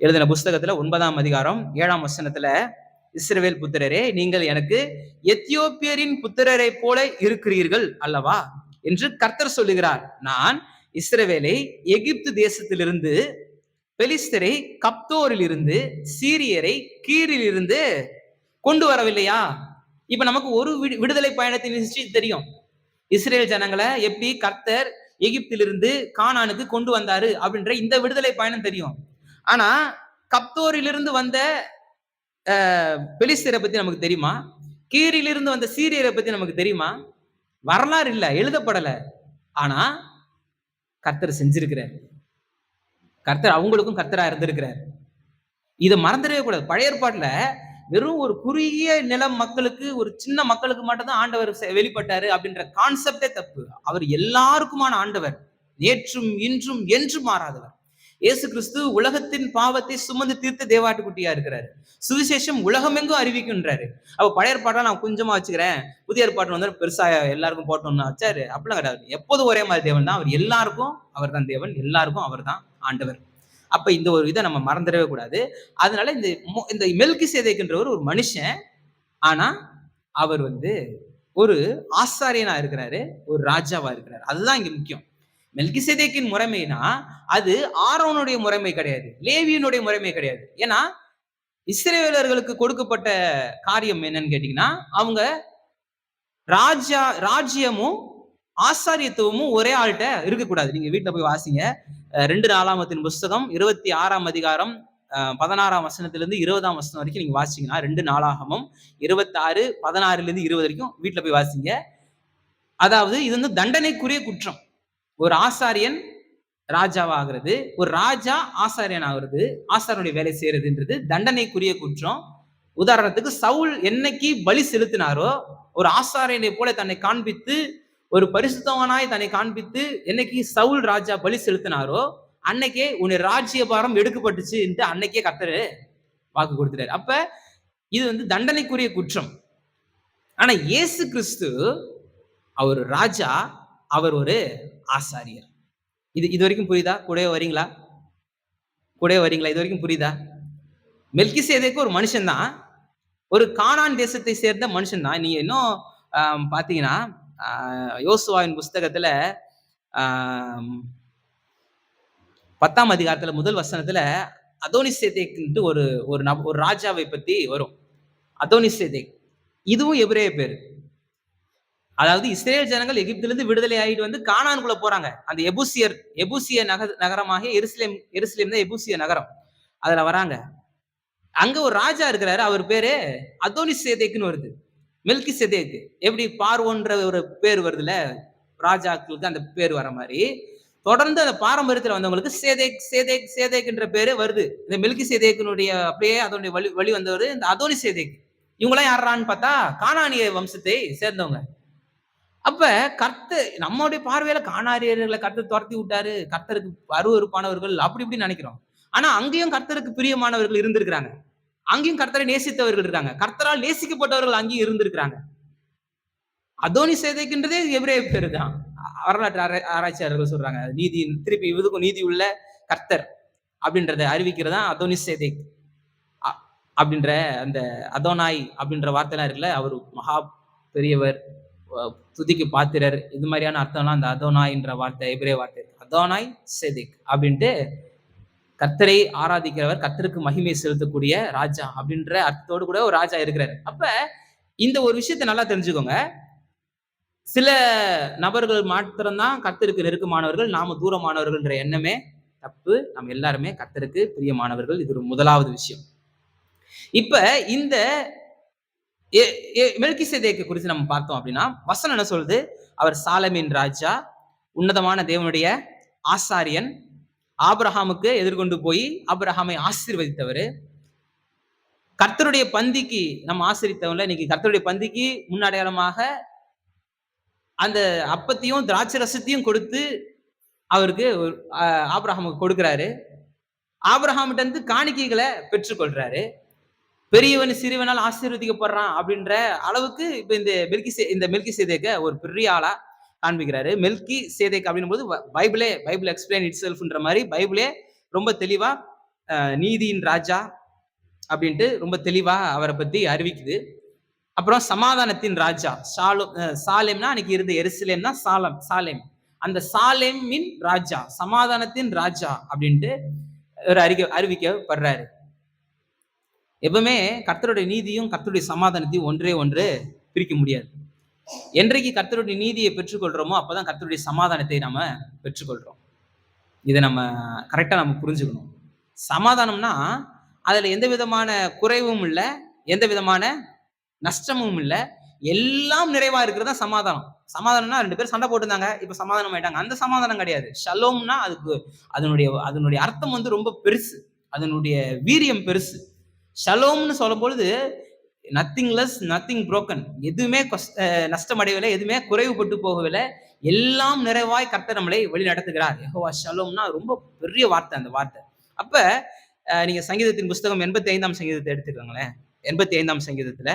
எழுதின புஸ்தகத்துல 9ஆம் அதிகாரம் 7ஆம் வசனத்துல, இஸ்ரவேல் புத்திரரே, நீங்கள் எனக்கு எத்தியோப்பியரின் புத்திரரை போல இருக்கிறீர்கள் அல்லவா என்று கர்த்தர் சொல்லுகிறார். நான் இஸ்ரவேலை எகிப்து தேசத்திலிருந்து, பெலிஸ்தரை கப்தோரில் இருந்து, சீரியரை கீரில் இருந்து கொண்டு வரவில்லையா? இப்ப நமக்கு ஒரு விடுதலை பயணத்தின் ஹிஸ்டரி தெரியும். இஸ்ரேல் ஜனங்களை எப்படி கர்த்தர் எகிப்திலிருந்து கானானுக்கு கொண்டு வந்தாரு அப்படின்ற இந்த விடுதலை பயணம் தெரியும். ஆனா கப்தோரிலிருந்து வந்த பெலிஸ்தரை பத்தி நமக்கு தெரியுமா? கீரிலிருந்து வந்த சீரியரை பத்தி நமக்கு தெரியுமா? வரலாறு இல்ல, எழுதப்படல. ஆனா கர்த்தர் செஞ்சிருக்கிறார். கர்த்தர் அவங்களுக்கும் கர்த்தரா இருந்திருக்கிறார். இதை மறந்துடவே கூடாது. பழைய ஏற்பாட்டுல வெறும் ஒரு குறுகிய நிலம் மக்களுக்கு, ஒரு சின்ன மக்களுக்கு மட்டும் தான் ஆண்டவர் வெளிப்பட்டாரு அப்படின்ற கான்செப்டே தப்பு. அவர் எல்லாருக்குமான ஆண்டவர், நேற்றும் இன்றும் என்றும் மாறாதவர். இயேசு கிறிஸ்து உலகத்தின் பாவத்தை சுமந்து தீர்த்த தேவாட்டுக்குட்டியா இருக்கிறாரு. சுவிசேஷம் உலகமெங்கும் அறிவிக்கின்றாரு. அப்ப பழைய ஏற்பாட்டை நான் கொஞ்சமா வச்சுக்கிறேன், புதிய ஏற்பாட்டு வந்து பெருசா எல்லாருக்கும் போட்டோம்னு வச்சாரு. அப்படிலாம் கிடையாது. எப்போதும் ஒரே மாதிரி தேவன் தான். அவர் எல்லாருக்கும் அவர் தான் தேவன், எல்லாருக்கும் அவர் தான் ஆண்டவர். அப்ப இந்த ஒரு இதை நம்ம மறந்துடவே கூடாது. அதனால இந்த மெல்கிசேதேக்குன்றவர் ஒரு மனுஷன். ஆனா அவர் வந்து ஒரு ஆசாரியனா இருக்கிறாரு, ஒரு ராஜாவா இருக்கிறாரு. அதுதான் இங்க முக்கியம். மெல்கிசேதேக்கின் முறைமைனா அது ஆரோனுடைய முறைமை கிடையாது, லேவியனுடைய முறைமை கிடையாது. ஏன்னா இஸ்ரவேலர்களுக்கு கொடுக்கப்பட்ட காரியம் என்னன்னு கேட்டீங்கன்னா, அவங்க ராஜ்யமும் ஆசாரியத்துவமும் ஒரே ஆள்கிட்ட இருக்கக்கூடாது. நீங்க வீட்டுல போய் வாசிங்க. 2 நாளாகமத்தின் புஸ்தகம் 26ஆம் அதிகாரம் 16ஆம் வசனத்திலிருந்து 20ஆம் வசனம் வரைக்கும் நீங்க வாசிங்கன்னா, 2 நாளாகமம் 26, 16லிருந்து 20 வரைக்கும் வீட்டுல போய் வாசிங்க. அதாவது இது வந்து தண்டனைக்குரிய குற்றம். ஒரு ஆசாரியன் ராஜாவாகிறது, ஒரு ராஜா ஆசாரியன் ஆகிறது, ஆசாரியனுடைய வேலை செய்யறதுன்றது தண்டனைக்குரிய குற்றம். உதாரணத்துக்கு சவுல் என்னைக்கு பலி செலுத்தினாரோ, ஒரு ஆசாரியனை போல தன்னை காண்பித்து, ஒரு பரிசுத்தவனாய் தன்னை காண்பித்து என்னைக்கு சவுல் ராஜா பலி செலுத்தினாரோ, அன்னைக்கே உன்னை ராஜ்ய பாரம் எடுக்கப்பட்டுச்சு என்று அன்னைக்கே கர்த்தர் வாக்கு கொடுத்துட்டாரு. அப்ப இது வந்து தண்டனைக்குரிய குற்றம். ஆனா இயேசு கிறிஸ்து அவர் ராஜா, அவர் ஒரு ஆசாரியர். இது வரைக்கும் புரியுதா? கூடவே வரீங்களா? இது வரைக்கும் புரியுதா? மெல்கிசேதேக்கு ஒரு மனுஷன் தான், ஒரு கானான் தேசத்தை சேர்ந்த மனுஷன் தான். நீங்க இன்னும் பாத்தீங்கன்னா யோசுவாவின் புஸ்தகத்துல 10ஆம் அதிகாரத்துல முதல் வசனத்துல அதோனிசேதேக் ஒரு ராஜாவை பத்தி வரும். அதோனிசேதேக் இதுவும் எபிரேய பேரு. அதாவது இஸ்ரேல் ஜனங்கள் எகிப்திலிருந்து விடுதலை ஆகிட்டு வந்து கானானுக்குள்ள போறாங்க. அந்த எபூசிய நகரமாகிய எருசலேம் தான் எபூசிய நகரம். அதுல வராங்க. அங்க ஒரு ராஜா இருக்கிறாரு, அவர் பேரு அதோனிசேதேக்குன்னு வருது. மெல்கிசேதேக்கு எப்படி பார்வோன்ற ஒரு பேர் வருதுல, ராஜாக்களுக்கு அந்த பேர் வர மாதிரி தொடர்ந்து அந்த பாரம்பரியத்தில் வந்தவங்களுக்கு சேதேக் என்ற பேரு வருது. இந்த மெல்கிசேதேக்கினுடைய அப்படியே அதனுடைய வழி வந்தவர் இந்த அதோனிசேதேக். இவங்களாம் யாரான்னு பார்த்தா கானானிய வம்சத்தை சேர்ந்தவங்க. அப்ப நம்மளுடைய பார்வையில கானானியர்களை கர்த்தர் துரத்தி விட்டாரு, கர்த்தருக்கு அருவருப்பானவர்கள் அப்படி இப்படி நினைக்கிறோம். ஆனா அங்கேயும் கர்த்தருக்கு பிரியமானவர்கள் இருந்திருக்கிறாங்க, அங்கேயும் கர்த்தரை நேசித்தவர்கள் இருக்காங்க, கர்த்தரால் நேசிக்கப்பட்டவர்கள் அங்கேயும் இருந்திருக்கிறாங்க. அதோனிசேதேக்குன்றதே எபிரேய பேரு தான். வரலாற்று ஆராய்ச்சியாளர்கள் சொல்றாங்க திருப்பி இதுக்கும் நீதி உள்ள கர்த்தர் அப்படின்றத அறிவிக்கிறதா அதோனிசேதேக் அப்படின்ற அந்த அதோனாய் அப்படின்ற வார்த்தைலாம் இருக்குல்ல, அவர் மகா பெரியவர், துதிக்கு பாத்திரர், இது மாதிரியான அர்த்தம்லாம் அந்த அதோனாய் என்ற வார்த்தை எபிரேய வார்த்தை இருக்கு. அதோனாய் சேதேக் அப்படின்ட்டு கர்த்தரை ஆராதிக்கிறவர், கர்த்தருக்கு மகிமை செலுத்தக்கூடிய ராஜா அப்படின்ற அர்த்தத்தோடு கூட ஒரு ராஜா இருக்கிறாரு. அப்ப இந்த ஒரு விஷயத்த நல்லா தெரிஞ்சுக்கோங்க. சில நபர்கள் மாத்திரம்தான் கர்த்தருக்கு நெருக்கமானவர்கள், நாம தூரமானவர்கள்ன்ற எண்ணமே தப்பு. நம்ம எல்லாருமே கர்த்தருக்கு பிரியமானவர்கள். இது ஒரு முதலாவது விஷயம். இப்ப இந்த மெல்கிசேதேக்கு குறித்து நம்ம பார்த்தோம் அப்படின்னா, வசனம் என்ன சொல்லுது? அவர் சாலமின் ராஜா, உன்னதமான தேவனுடைய ஆசாரியன், ஆபிரகாமுக்கு எதிர்கொண்டு போய் ஆபிரகாமை ஆசீர்வதித்தவர், கர்த்தருடைய பந்திக்கு நம்ம ஆசீர்வதித்தவங்கள இன்னைக்கு கர்த்தருடைய பந்திக்கு முன்னடையாளமாக அந்த அப்பத்தையும் திராட்சை ரசத்தையும் கொடுத்து அவருக்கு ஆபிரகாமுக்கு கொடுக்கிறாரு. ஆபிரகாமிட்ட இருந்து காணிக்கைகளை பெற்றுக்கொள்றாரு. பெரியவன் சிறியவனால் ஆசீர்வதிக்கப்படுறான் அப்படின்ற அளவுக்கு இப்ப இந்த மெல்கிசேதேக்க ஒரு பெரிய ஆளா காண்பிக்கிறாரு. மெல்கிசேதேக் அப்படின்னும் போது பைபிள் எக்ஸ்பிளைன் இட் செல்ஃப்ன்ற மாதிரி பைபிளே ரொம்ப தெளிவா நீதியின் ராஜா அப்படின்ட்டு ரொம்ப தெளிவா அவரை பத்தி அறிவிக்குது. அப்புறம் சமாதானத்தின் ராஜா சாலேம்னா அன்னைக்கு இருந்த எருசலேம்னா சாலேம், அந்த சாலேமின் ராஜா, சமாதானத்தின் ராஜா அப்படின்ட்டு ஒரு அறிவிக்கப்படுறாரு. எப்பவுமே கர்த்தருடைய நீதியும் கர்த்தருடைய சமாதானத்தையும் ஒன்று பிரிக்க முடியாது. என்றைக்கு கர்த்தருடைய நீதியை பெற்றுக்கொள்றோமோ அப்பதான் கர்த்தருடைய சமாதானத்தை நாம பெற்றுக்கொள்றோம். இதை நம்ம கரெக்டா நம்ம புரிஞ்சுக்கணும். சமாதானம்னா அதுல எந்த விதமான குறைவும் இல்லை, எந்த விதமான நஷ்டமும் இல்லை, எல்லாம் நிறைவா இருக்கிறதா சமாதானம். சமாதானம்னா 2 பேர் சண்டை போட்டுருந்தாங்க, இப்ப சமாதானம் ஆயிட்டாங்க, அந்த சமாதானம் கிடையாது. ஷலோம்னா அதுக்கு அதனுடைய அர்த்தம் வந்து ரொம்ப பெருசு, அதனுடைய வீரியம் பெருசு. ஷலோம்னு சொல்லும் பொழுது நத்திங் லெஸ், நத்திங் புரோக்கன், எதுவுமே நஷ்டம் அடையவில்லை, எதுவுமே குறைவுபட்டு போகவில்லை, எல்லாம் நிறைவாய் கர்த்தர் நம்மளை வழி நடத்துகிறார். யெகோவா ஷலோம்னா ரொம்ப பெரிய வார்த்தை அந்த வார்த்தை. அப்ப நீங்க சங்கீதத்தின் புஸ்தகம் 85ஆம் சங்கீதத்தை எடுத்துக்கோங்களேன். 85ஆம் சங்கீதத்துல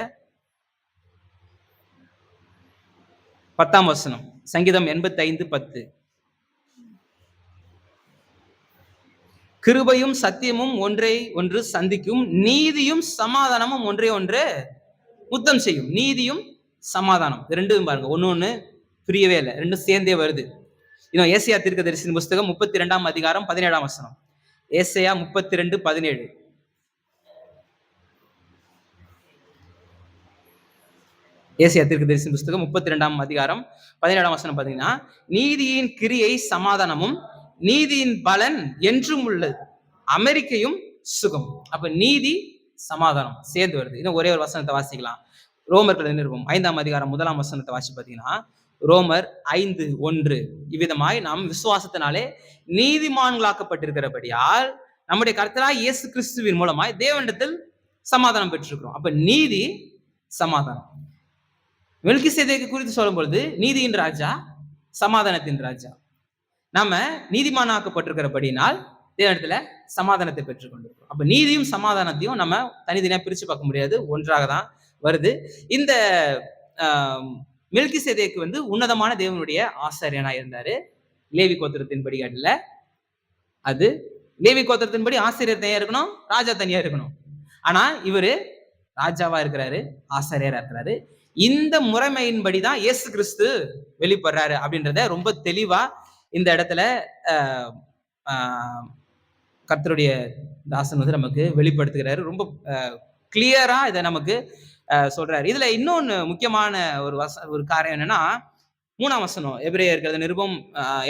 10ஆம் வசனம். சங்கீதம் 85:10. கிருபையும் சத்தியமும் ஒன்றை ஒன்று சந்திக்கும், நீதியும் சமாதானமும் ஒன்றை ஒன்று முத்தம் செய்யும். நீதியும் சமாதானம் ரெண்டும் பாருங்க, ஒண்ணு பிரியவே இல்லை, ரெண்டும் சேர்ந்தே வருது. இன்னும் ஏசாயா தீர்க்கதரிசியின் புஸ்தகம் 32ஆம் அதிகாரம் 17ஆம் வசனம். ஏசாயா 32:17. ஏசாயா தீர்க்கதரிசியின் புஸ்தகம் 32ஆம் அதிகாரம் 17ஆம் வசனம் பாத்தீங்கன்னா, நீதியின் கிரியை சமாதானமும் நீதியின் பலன் என்றும் உள்ளது, அமெரிக்கையும் சுகம். அப்ப நீதி சமாதானம் சேர்ந்து வருது. இன்னும் ஒரே ஒரு வசனத்தை வாசிக்கலாம். ரோமர்கள் நிருபம் 5ஆம் அதிகாரம் 1ஆம் வசனத்தை வாசி பார்த்தீங்கன்னா, ரோமர் 5:1. இவ்விதமாய் நாம் விசுவாசத்தினாலே நீதிமான்களாக்கப்பட்டிருக்கிறபடியால் நம்முடைய கர்த்தராய் இயேசு கிறிஸ்துவின் மூலமாய் தேவனிடத்தில் சமாதானம் பெற்றிருக்கிறோம். அப்ப நீதி சமாதானம். மெல்கிசேதேக்கு குறித்து சொல்லும் பொழுது நீதியின் ராஜா, சமாதானத்தின் ராஜா. நாம நீதிமானாக்கப்பட்டிருக்கிறபடினால் தேவனிடத்துல சமாதானத்தை பெற்றுக்கொண்டிருக்கிறோம். அப்ப நீதியும் சமாதானத்தையும் நம்ம தனித்தனியா பிரிச்சு பார்க்க முடியாது, ஒன்றாக தான் வருது. இந்த மெல்கிசேதேக்கு உன்னதமான தேவனுடைய ஆசாரியனா இருந்தாரு. லேவி கோத்திரத்தின்படி அல்ல, அது லேவி கோத்திரத்தின்படி ஆசிரியர் தனியா இருக்கணும், ராஜா தனியா இருக்கணும். ஆனா இவரு ராஜாவா இருக்கிறாரு, ஆசாரியரா இருக்கிறாரு. இந்த முறைமையின்படிதான் இயேசு கிறிஸ்து வெளிப்படுறாரு அப்படின்றத ரொம்ப தெளிவா இந்த இடத்துல கர்த்தருடைய தாசன் நமக்கு வெளிப்படுத்துகிறாரு. ரொம்ப கிளியரா இதை நமக்கு சொல்றாரு. இதுல இன்னொன்னு முக்கியமான ஒரு காரியம் என்னன்னா, 3ஆம் வசனம். எபிரேயர்கள் நிருபம்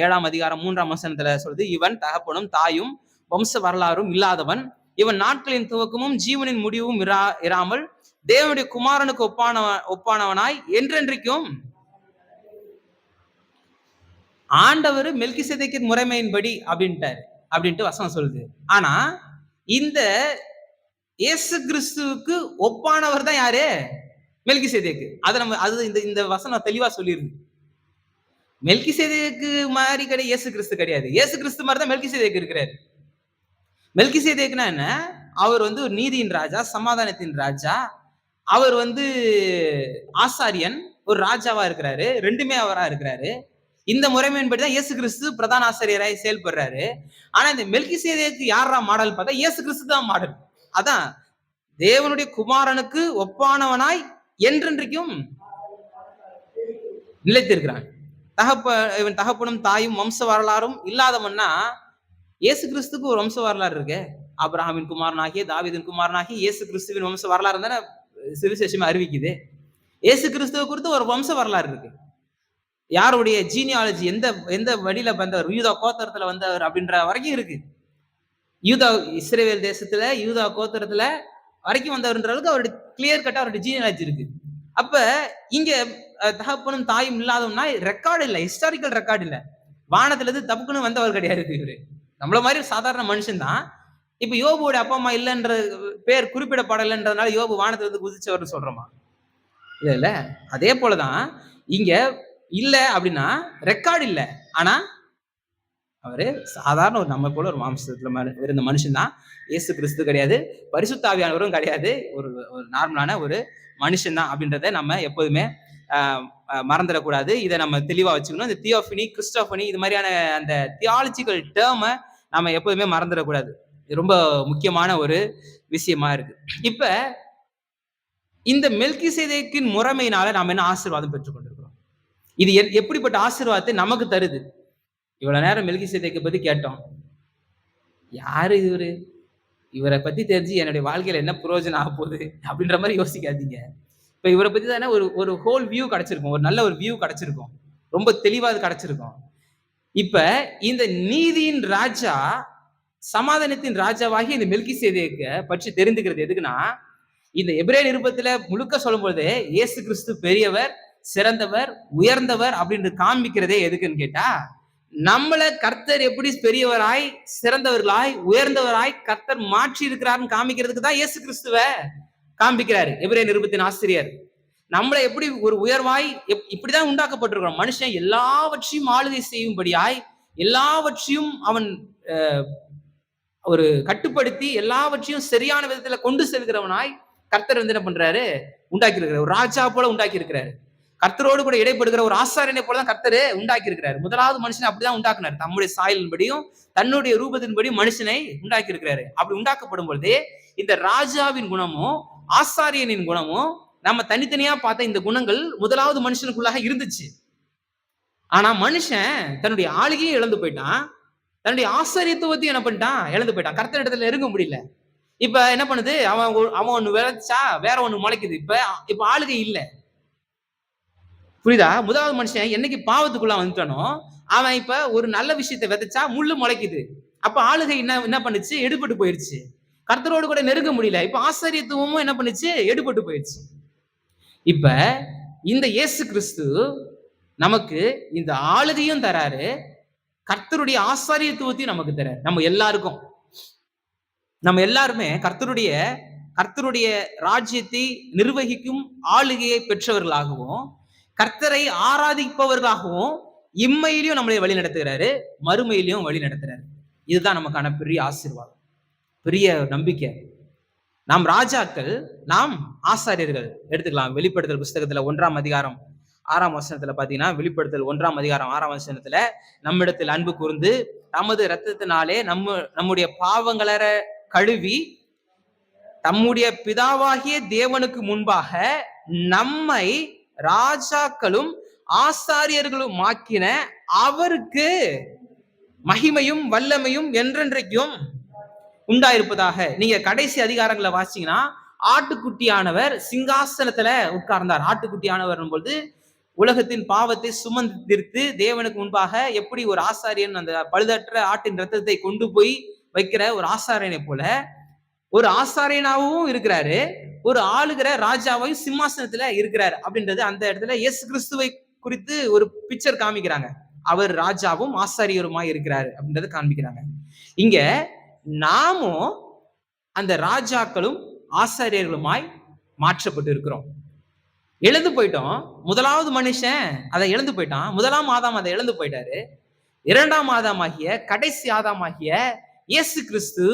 7ஆம் அதிகாரம் 3ஆம் வசனத்துல சொல்லுது, இவன் தகப்பனும் தாயும் வம்ச வரலாறும் இல்லாதவன், இவன் நாட்களின் துவக்கமும் ஜீவனின் முடிவும் இராமல் தேவனுடைய குமாரனுக்கு ஒப்பானவனாய் என்றென்றைக்கும். ஆண்டவர் மெல்கிசேதேக்கின் முறைமையின்படி அப்படின்ட்டு வசனம் சொல்லுது. ஆனா இந்த இயேசு கிறிஸ்துவுக்கு ஒப்பானவர் தான் யாரு? மெல்கிசேதேக்கு. இந்த வசனம் தெளிவா சொல்லிருது. மெல்கிசேதேக்கு மாதிரி கிடையாது, இயேசு கிறிஸ்து கிடையாது. இயேசு கிறிஸ்து மாதிரி தான் மெல்கிசேதேக்கு இருக்கிறாரு. மெல்கிசேதேக்குனா என்ன? அவர் ஒரு நீதியின் ராஜா, சமாதானத்தின் ராஜா. அவர் ஆசாரியன், ஒரு ராஜாவா இருக்கிறாரு, ரெண்டுமே அவரா இருக்கிறாரு. இந்த முறைமையின்படிதான் இயேசு கிறிஸ்து பிரதான ஆசிரியராய் செயல்படுறாரு. ஆனா இந்த மெல்கிசேதேக்கு யாரா மாடல் பார்த்தா இயேசு கிறிஸ்து தான் மாடல். அதான் தேவனுடைய குமாரனுக்கு ஒப்பானவனாய் என்றென்றைக்கும் நிலைத்திருக்கிறான். இவன் தகப்பனும் தாயும் வம்ச வரலாறும் இல்லாதவன்னா, இயேசு கிறிஸ்துக்கு ஒரு வம்ச வரலாறு இருக்கு. ஆபிரகாமின் குமாரனாகிய தாவீதின் குமாரனாகிய இயேசு கிறிஸ்துவின் வம்ச வரலாறு தானே சுவிசேஷமா அறிவிக்குது. இயேசு கிறிஸ்துவ குறித்து ஒரு வம்ச வரலாறு இருக்கு. யாருடைய ஜீனியாலஜி, எந்த வழியில வந்தவர், யூதா கோத்திரத்துல வந்தவர் அப்படின்ற வரைக்கும் இருக்கு. யூதா இஸ்ரேல் தேசத்துல யூதா கோத்திரத்துல வரைக்கும் வந்தவர்ன்ற அளவுக்கு அவருடைய கிளியர் கட்டா அவருடைய ஜீனியாலஜி இருக்கு. அப்ப இங்க தகப்பனும் தாயும் இல்லாதவனா ரெக்கார்டு இல்லை, ஹிஸ்டாரிக்கல் ரெக்கார்டு இல்லை. வானத்துல இருந்து தப்புக்குன்னு வந்தவர் கிடையாது இவரு. நம்மள மாதிரி சாதாரண மனுஷன் தான். இப்ப யோபுவோட அப்பா அம்மா இல்லைன்ற பேர் குறிப்பிடப்படலைன்றதுனால யோபு வானத்துல இருந்து குதிச்சவர் சொல்றோமா? இல்ல. அதே போலதான் இங்க இல்ல அப்படின்னா ரெக்கார்டு இல்லை. ஆனா அவரு சாதாரண ஒரு நம்ம போல ஒரு மாம்சத்துல இருந்த மனுஷன் தான். இயேசு கிறிஸ்து கிடையாது, பரிசுத்த ஆவியானவரும் கிடையாது, ஒரு நார்மலான ஒரு மனுஷன் தான் அப்படின்றத நம்ம எப்போதுமே மறந்துடக்கூடாது. இதை நம்ம தெளிவா வச்சுக்கணும். இந்த தியோஃபனி, கிறிஸ்டோபனி, இது மாதிரியான அந்த தியாலஜிக்கல் டேர்மை நம்ம எப்போதுமே மறந்துடக்கூடாது. ரொம்ப முக்கியமான ஒரு விஷயமா இருக்கு. இப்ப இந்த மெல்கிசேதேக்கின் முறைமையினால நாம என்ன ஆசீர்வாதம் பெற்றுக்கொண்டிருக்கிறோம்? இது எப்படிப்பட்ட ஆசீர்வாதத்தை நமக்கு தருது? இவ்வளவு நேரம் மெல்கிசேதேக்கை பத்தி கேட்டோம். யாரு இவரை பத்தி தெரிஞ்சு என்னுடைய வாழ்க்கையில என்ன பிரயோஜனம் ஆக போகுது அப்படின்ற மாதிரி யோசிக்காதீங்க. இப்ப இவரை பத்தி தானே ஒரு ஹோல் வியூ கிடைச்சிருக்கும், ஒரு நல்ல ஒரு வியூ கிடைச்சிருக்கும், ரொம்ப தெளிவா அது கிடைச்சிருக்கும். இப்ப இந்த நீதியின் ராஜா, சமாதானத்தின் ராஜாவாகி இந்த மெல்கிசேதேக்கை பற்றி தெரிந்துக்கிறது எதுக்குன்னா, இந்த எபிரேய நிருபத்துல முழுக்க சொல்லும் பொழுது இயேசு கிறிஸ்து பெரியவர், சிறந்தவர், உயர்ந்தவர் அப்படின்னு காண்பிக்கிறதே எதுக்குன்னு கேட்டா, நம்மள கர்த்தர் எப்படி பெரியவராய், சிறந்தவர்களாய், உயர்ந்தவராய் கர்த்தர் மாற்றி இருக்கிறாருன்னு காமிக்கிறதுக்கு தான் இயேசு கிறிஸ்துவ காண்பிக்கிறாரு எபிரேய நிருபத்தின் ஆசிரியர். நம்மளை எப்படி ஒரு உயர்வாய் இப்படிதான் உண்டாக்கப்பட்டிருக்கிறோம். மனுஷன் எல்லாவற்றையும் ஆளுகை செய்யும்படியாய், எல்லாவற்றையும் அவன் ஒரு கட்டுப்படுத்தி எல்லாவற்றையும் சரியான விதத்துல கொண்டு செல்கிறவனாய் கர்த்தர் வந்து என்ன பண்றாரு, உண்டாக்கி இருக்கிறார். ஒரு ராஜா போல உண்டாக்கி இருக்கிறாரு. கர்த்தரோடு கூட இடைப்படுகிற ஒரு ஆசாரியனை போலதான் கர்த்தரு உண்டாக்கி இருக்கிறாரு. முதலாவது மனுஷனை அப்படிதான் உண்டாக்குனார். தம்முடைய சாயலின்படியும் தன்னுடைய ரூபத்தின்படியும் மனுஷனை உண்டாக்கி இருக்கிறாரு. அப்படி உண்டாக்கப்படும் பொழுதே இந்த ராஜாவின் குணமும் ஆசாரியனின் குணமும் நம்ம தனித்தனியா பார்த்த இந்த குணங்கள் முதலாவது மனுஷனுக்குள்ளாக இருந்துச்சு. ஆனா மனுஷன் தன்னுடைய ஆளுகையும் இழந்து போயிட்டான், தன்னுடைய ஆசாரியத்துவத்தையும் என்ன பண்ணிட்டான், இழந்து போயிட்டான். கர்த்தர் இடத்துல நெருங்க முடியல. இப்ப என்ன பண்ணுது, அவன் ஒண்ணு விளைச்சா வேற ஒண்ணு முளைக்குது. இப்ப ஆளுகை இல்ல. புரியுதா? முதலாவது மனுஷன் என்னைக்கு பாவத்துக்குள்ள வந்துட்டானோ அவன் இப்ப ஒரு நல்ல விஷயத்தை விதைச்சா முள்ளு முளைக்குது. அப்ப ஆளுகை என்ன பண்ணுச்சு, எடுபட்டு போயிருச்சு. கர்த்தரோடு கூட நெருங்க முடியல. இப்ப ஆசாரியத்துவமும் என்ன பண்ணுச்சு, எடுபட்டு போயிருச்சு. இப்ப இந்த இயேசு கிறிஸ்து நமக்கு இந்த ஆளுகையும் தராரு, கர்த்தருடைய ஆசாரியத்துவத்தையும் நமக்கு தராரு. நம்ம எல்லாருமே கர்த்தருடைய ராஜ்யத்தை நிர்வகிக்கும் ஆளுகையை பெற்றவர்களாகவும் கர்த்தரை ஆராதிப்பவர்களாகவும் இம்மையிலையும் நம்மளை வழி நடத்துகிறாரு, மறுமையிலையும் வழி நடத்துறாரு. இதுதான் நமக்கான பெரிய ஆசீர்வாதம், பெரிய நம்பிக்கை. நாம் ராஜாக்கள், நாம் ஆசாரியர்கள். எடுத்துக்கலாம். வெளிப்படுத்தல் புஸ்தகத்துல 1ஆம் அதிகாரம் 6ஆம் வசனத்துல பாத்தீங்கன்னா, வெளிப்படுத்தல் 1ஆம் அதிகாரம் 6ஆம் வசனத்துல, நம்மிடத்தில் அன்பு கூர்ந்து நமது இரத்தத்தினாலே நம்முடைய பாவங்களை கழுவி தம்முடைய பிதாவாகிய தேவனுக்கு முன்பாக நம்மை ராஜாக்களும் ஆசாரியர்களும் ஆக்கின அவருக்கு மகிமையும் வல்லமையும் என்றென்றைக்கும் உண்டாயிருப்பதாக. நீங்க கடைசி அதிகாரங்களை வாசிங்கன்னா, ஆட்டுக்குட்டியானவர் சிங்காசனத்துல உட்கார்ந்தார். ஆட்டுக்குட்டியானவர் பொழுது உலகத்தின் பாவத்தை சுமந்திருத்து தேவனுக்கு முன்பாக எப்படி ஒரு ஆசாரியன் அந்த பழுதற்ற ஆட்டின் ரத்தத்தை கொண்டு போய் வைக்கிற ஒரு ஆசாரியனை போல ஒரு ஆசாரியனாவும் இருக்கிறாரு, ஒரு ஆளுகிற ராஜாவையும் சிம்மாசனத்துல இருக்கிறாரு. அப்படின்றது அந்த இடத்துல இயேசு கிறிஸ்துவை குறித்து ஒரு பிக்சர் காமிக்கிறாங்க. அவர் ராஜாவும் ஆசாரியருமாய் இருக்கிறாரு அப்படின்றத காண்பிக்கிறாங்க. இங்க நாமும் அந்த ராஜாக்களும் ஆசாரியர்களுமாய் மாற்றப்பட்டு இருக்கிறோம். இழந்து போயிட்டோம். முதலாவது மனுஷன் அதை இழந்து போயிட்டான். முதலாம் ஆதாம் அதை இழந்து போயிட்டாரு. 2ஆம் ஆதாமாகிய கடைசி ஆதாமாகிய இயேசு கிறிஸ்து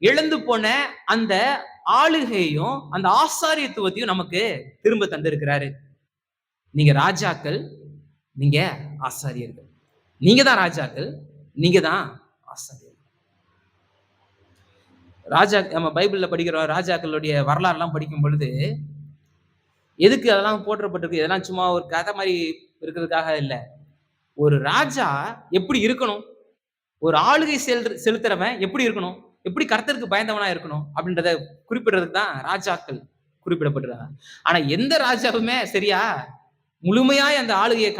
இழந்து போன அந்த ஆளுகையும் அந்த ஆசாரியத்துவத்தையும் நமக்கு திரும்ப தந்திருக்கிறாரு. நீங்க ராஜாக்கள், நீங்க ஆசாரியர்கள். நீங்க தான் ராஜாக்கள், நீங்க தான் ஆசாரியர்கள். நம்ம பைபிள்ல படிக்கிறோம், ராஜாக்களுடைய வரலாறு எல்லாம் படிக்கும் பொழுது எதுக்கு அதெல்லாம் போற்றப்பட்டிருக்கு, இதெல்லாம் சும்மா ஒரு கதை மாதிரி இருக்கிறதுக்காக இல்லை. ஒரு ராஜா எப்படி இருக்கணும், ஒரு ஆளுகை செலுத்துறவன் எப்படி இருக்கணும், எப்படி கர்த்தருக்கு பயந்தவனா இருக்கணும் அப்படின்றத குறிப்பிடுறதுக்கு தான் ராஜாக்கள் குறிப்பிடப்பட்டிருக்காங்க. ஆனா எந்த ராஜாவுமே சரியா முழுமையாய் அந்த ஆளுகையை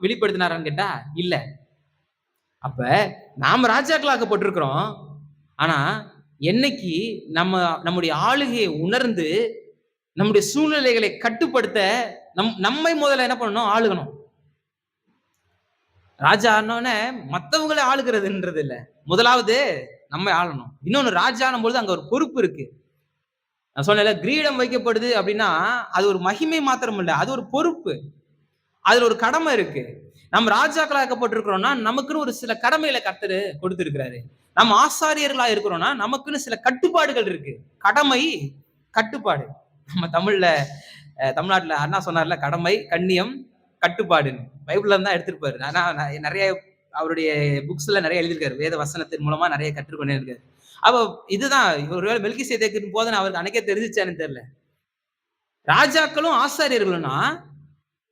வெளிப்படுத்தினாரான்னு கேட்டா இல்ல. அப்ப நாம ராஜாக்களாக்கப்பட்டிருக்கிறோம். ஆனா என்னைக்கு நம்முடைய ஆளுகையை உணர்ந்து நம்முடைய சூழ்நிலைகளை கட்டுப்படுத்த நம்மை முதல்ல என்ன பண்ணணும், ஆளுகணும். ராஜா ஆனோன்னு மற்றவங்களை ஆளுகிறதுன்றது இல்லை, முதலாவது நம்ம ஆளணும். இன்னொன்னு, ராஜானும் பொழுது அங்க ஒரு பொறுப்பு இருக்கு. நான் சொன்னேன்ல, கிரீடம் வைக்கப்படுது அப்படின்னா அது ஒரு மகிமை மாத்திரம் இல்லை, அது ஒரு பொறுப்பு, அதுல ஒரு கடமை இருக்கு. நம்ம ராஜாக்களாக்கப்பட்டிருக்கிறோம்னா நமக்குன்னு ஒரு சில கடமைகளை கர்த்தர் கொடுத்திருக்கிறாரு. நம்ம ஆசாரியர்களா இருக்கிறோம்னா நமக்குன்னு சில கட்டுப்பாடுகள் இருக்கு. கடமை, கட்டுப்பாடு. நம்ம தமிழ்நாட்டுல அண்ணா சொன்னார்ல, கடமை, கண்ணியம், கட்டுப்பாடுன்னு. பைபிள்ல தான் எடுத்திருப்பாரு. ஆனா நிறைய அவருடைய புக்ஸ்ல நிறைய எழுதியிருக்காரு. வேத வசனத்தின் மூலமா நிறைய கற்றுக்கொண்டே இருக்காரு. அப்போ இதுதான் ஒருவேளை மெல்கிசேதேக்கின் போது அவருக்கு அன்னைக்கே தெரிஞ்சிச்சான்னு தெரியல. ராஜாக்களும் ஆசாரியர்களும்னா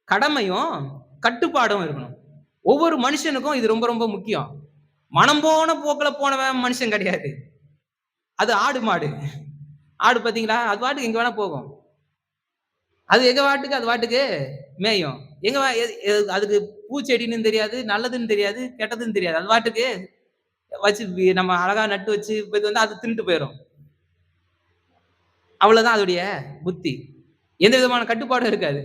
கடமையும் கட்டுப்பாடும் இருக்கணும். ஒவ்வொரு மனுஷனுக்கும் இது ரொம்ப ரொம்ப முக்கியம். மனம் போன போக்குல போனவன் மனுஷன் கிடையாது. அது ஆடு மாடு. ஆடு பாத்தீங்களா, அது வாட்டுக்கு எங்க வேணா போகும். அது எங்க வாட்டுக்கு அது வாட்டுக்கு மேயும். எங்க அதுக்கு பூச்செடின்னு தெரியாது, நல்லதுன்னு தெரியாது, கெட்டதுன்னு தெரியாது. அது வாட்டுக்கு வச்சு நம்ம அழகா நட்டு வச்சு வந்து அது தின்னுட்டு போயிடும். அவ்வளவுதான் அதோடைய புத்தி. எந்த விதமான கட்டுப்பாடும் இருக்காது.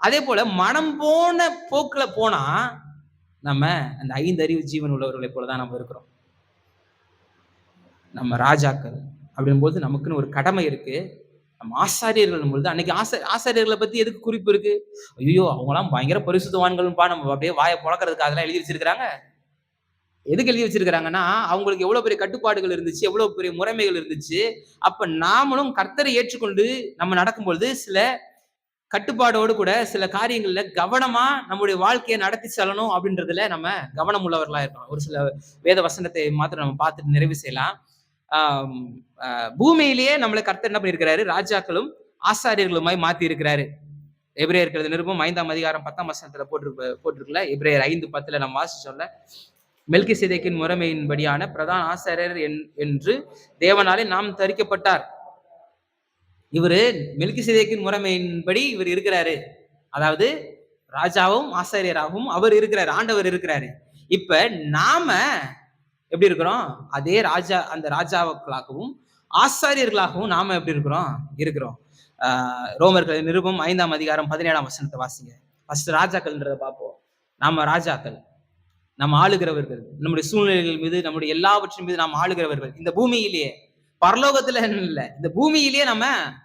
அதே போல மனம் போன போக்குல போனா நம்ம அந்த 5 அறிவு ஜீவன் உள்ளவர்களை போலதான் நம்ம இருக்கிறோம். நம்ம ராஜாக்கள் அப்படின் போது நமக்குன்னு ஒரு கடமை இருக்கு. நம்ம ஆசாரியர்கள் பொழுது அன்னைக்கு ஆசாரியர்களை பத்தி எதுக்கு குறிப்பு இருக்கு? ஐயோ, அவங்கலாம் பயங்கர பரிசுத்தவான்கள்ப்பா, நம்ம அப்படியே வாயை பொளக்கறதுக்கு அதெல்லாம் எழுதி வச்சிருக்கிறாங்க. எதுக்கு எழுதி வச்சிருக்கிறாங்கன்னா, அவங்களுக்கு எவ்வளவு பெரிய கட்டுப்பாடுகள் இருந்துச்சு, எவ்வளவு பெரிய முறைமைகள் இருந்துச்சு. அப்ப நாமளும் கர்த்தரை ஏற்றுக்கொண்டு நம்ம நடக்கும்பொழுது சில கட்டுப்பாடோடு கூட சில காரியங்கள்ல கவனமா நம்முடைய வாழ்க்கையை நடத்தி செல்லணும் அப்படின்றதுல நம்ம கவனம் உள்ளவர்களா இருக்கணும். ஒரு சில வேத வசனத்தை மாத்திரம் நம்ம பார்த்துட்டு நிறைவு செய்யலாம். ஆம், பூமியிலேயே நம்மளை கர்த்தர் என்ன பண்ணியிருக்கிறாரு? ராஜாக்களும் ஆசாரியர்களுமாய் மாத்தி இருக்கிறாரு. எபிரேயர்கள் நிருபம் 5ஆம் அதிகாரம் 10ஆம் வசனத்துல போட்டிருக்குல்ல, எபிரேயர் 5:10 நம்ம வாசிச்சோம்ல. மெல்கிசேதேக்கின் முறைமையின்படியான பிரதான ஆசாரியர் என்று தேவனாலே நாம் தரிக்கப்பட்டார். இவரு மெல்கிசேதேக்கின் முறைமையின்படி இவர் இருக்கிறாரு. அதாவது ராஜாவும் ஆசாரியராகவும் அவர் இருக்கிறார், ஆண்டவர் இருக்கிறாரு. இப்ப நாம எப்படி இருக்கிறோம்? அதே அந்த ராஜாக்களாகவும் ஆசாரியர்களாகவும் நாம எப்படி இருக்கிறோம். ரோமர்கள் நிருபம் 5ஆம் அதிகாரம் 17ஆம் வசனத்தை வாசிங்க. ஃபர்ஸ்ட் ராஜாக்கள்ன்றத பார்ப்போம். நாம ராஜாக்கள், நம்ம ஆளுகிறவர்கள், நம்முடைய சூழ்நிலைகள் மீது, நம்முடைய எல்லாவற்றின் மீது நாம் ஆளுகிறவர்கள். இந்த பூமியிலேயே, பரலோகத்துல இல்ல, இந்த பூமியிலேயே நம்ம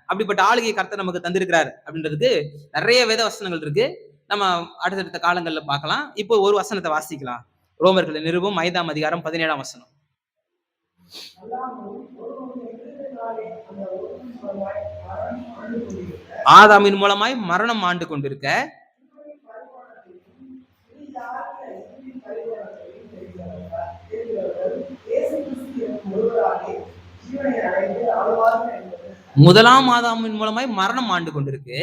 அப்படிப்பட்ட ஆளுகை கர்த்தர் நமக்கு தந்திருக்கிறார் அப்படின்றதுக்கு நிறைய வேத வசனங்கள் இருக்கு. நம்ம அடுத்தடுத்த காலங்கள்ல பார்க்கலாம். இப்போ ஒரு வசனத்தை வாசிக்கலாம். ரோமர்கள் நிருபம் 5ஆம் அதிகாரம் 17ஆம் வசனம். ஆதாமின் மூலமாய் மரணம் ஆண்டு கொண்டிருக்க முதலாம் ஆதாமின் மூலமாய் மரணம் ஆண்டு கொண்டிருக்கு.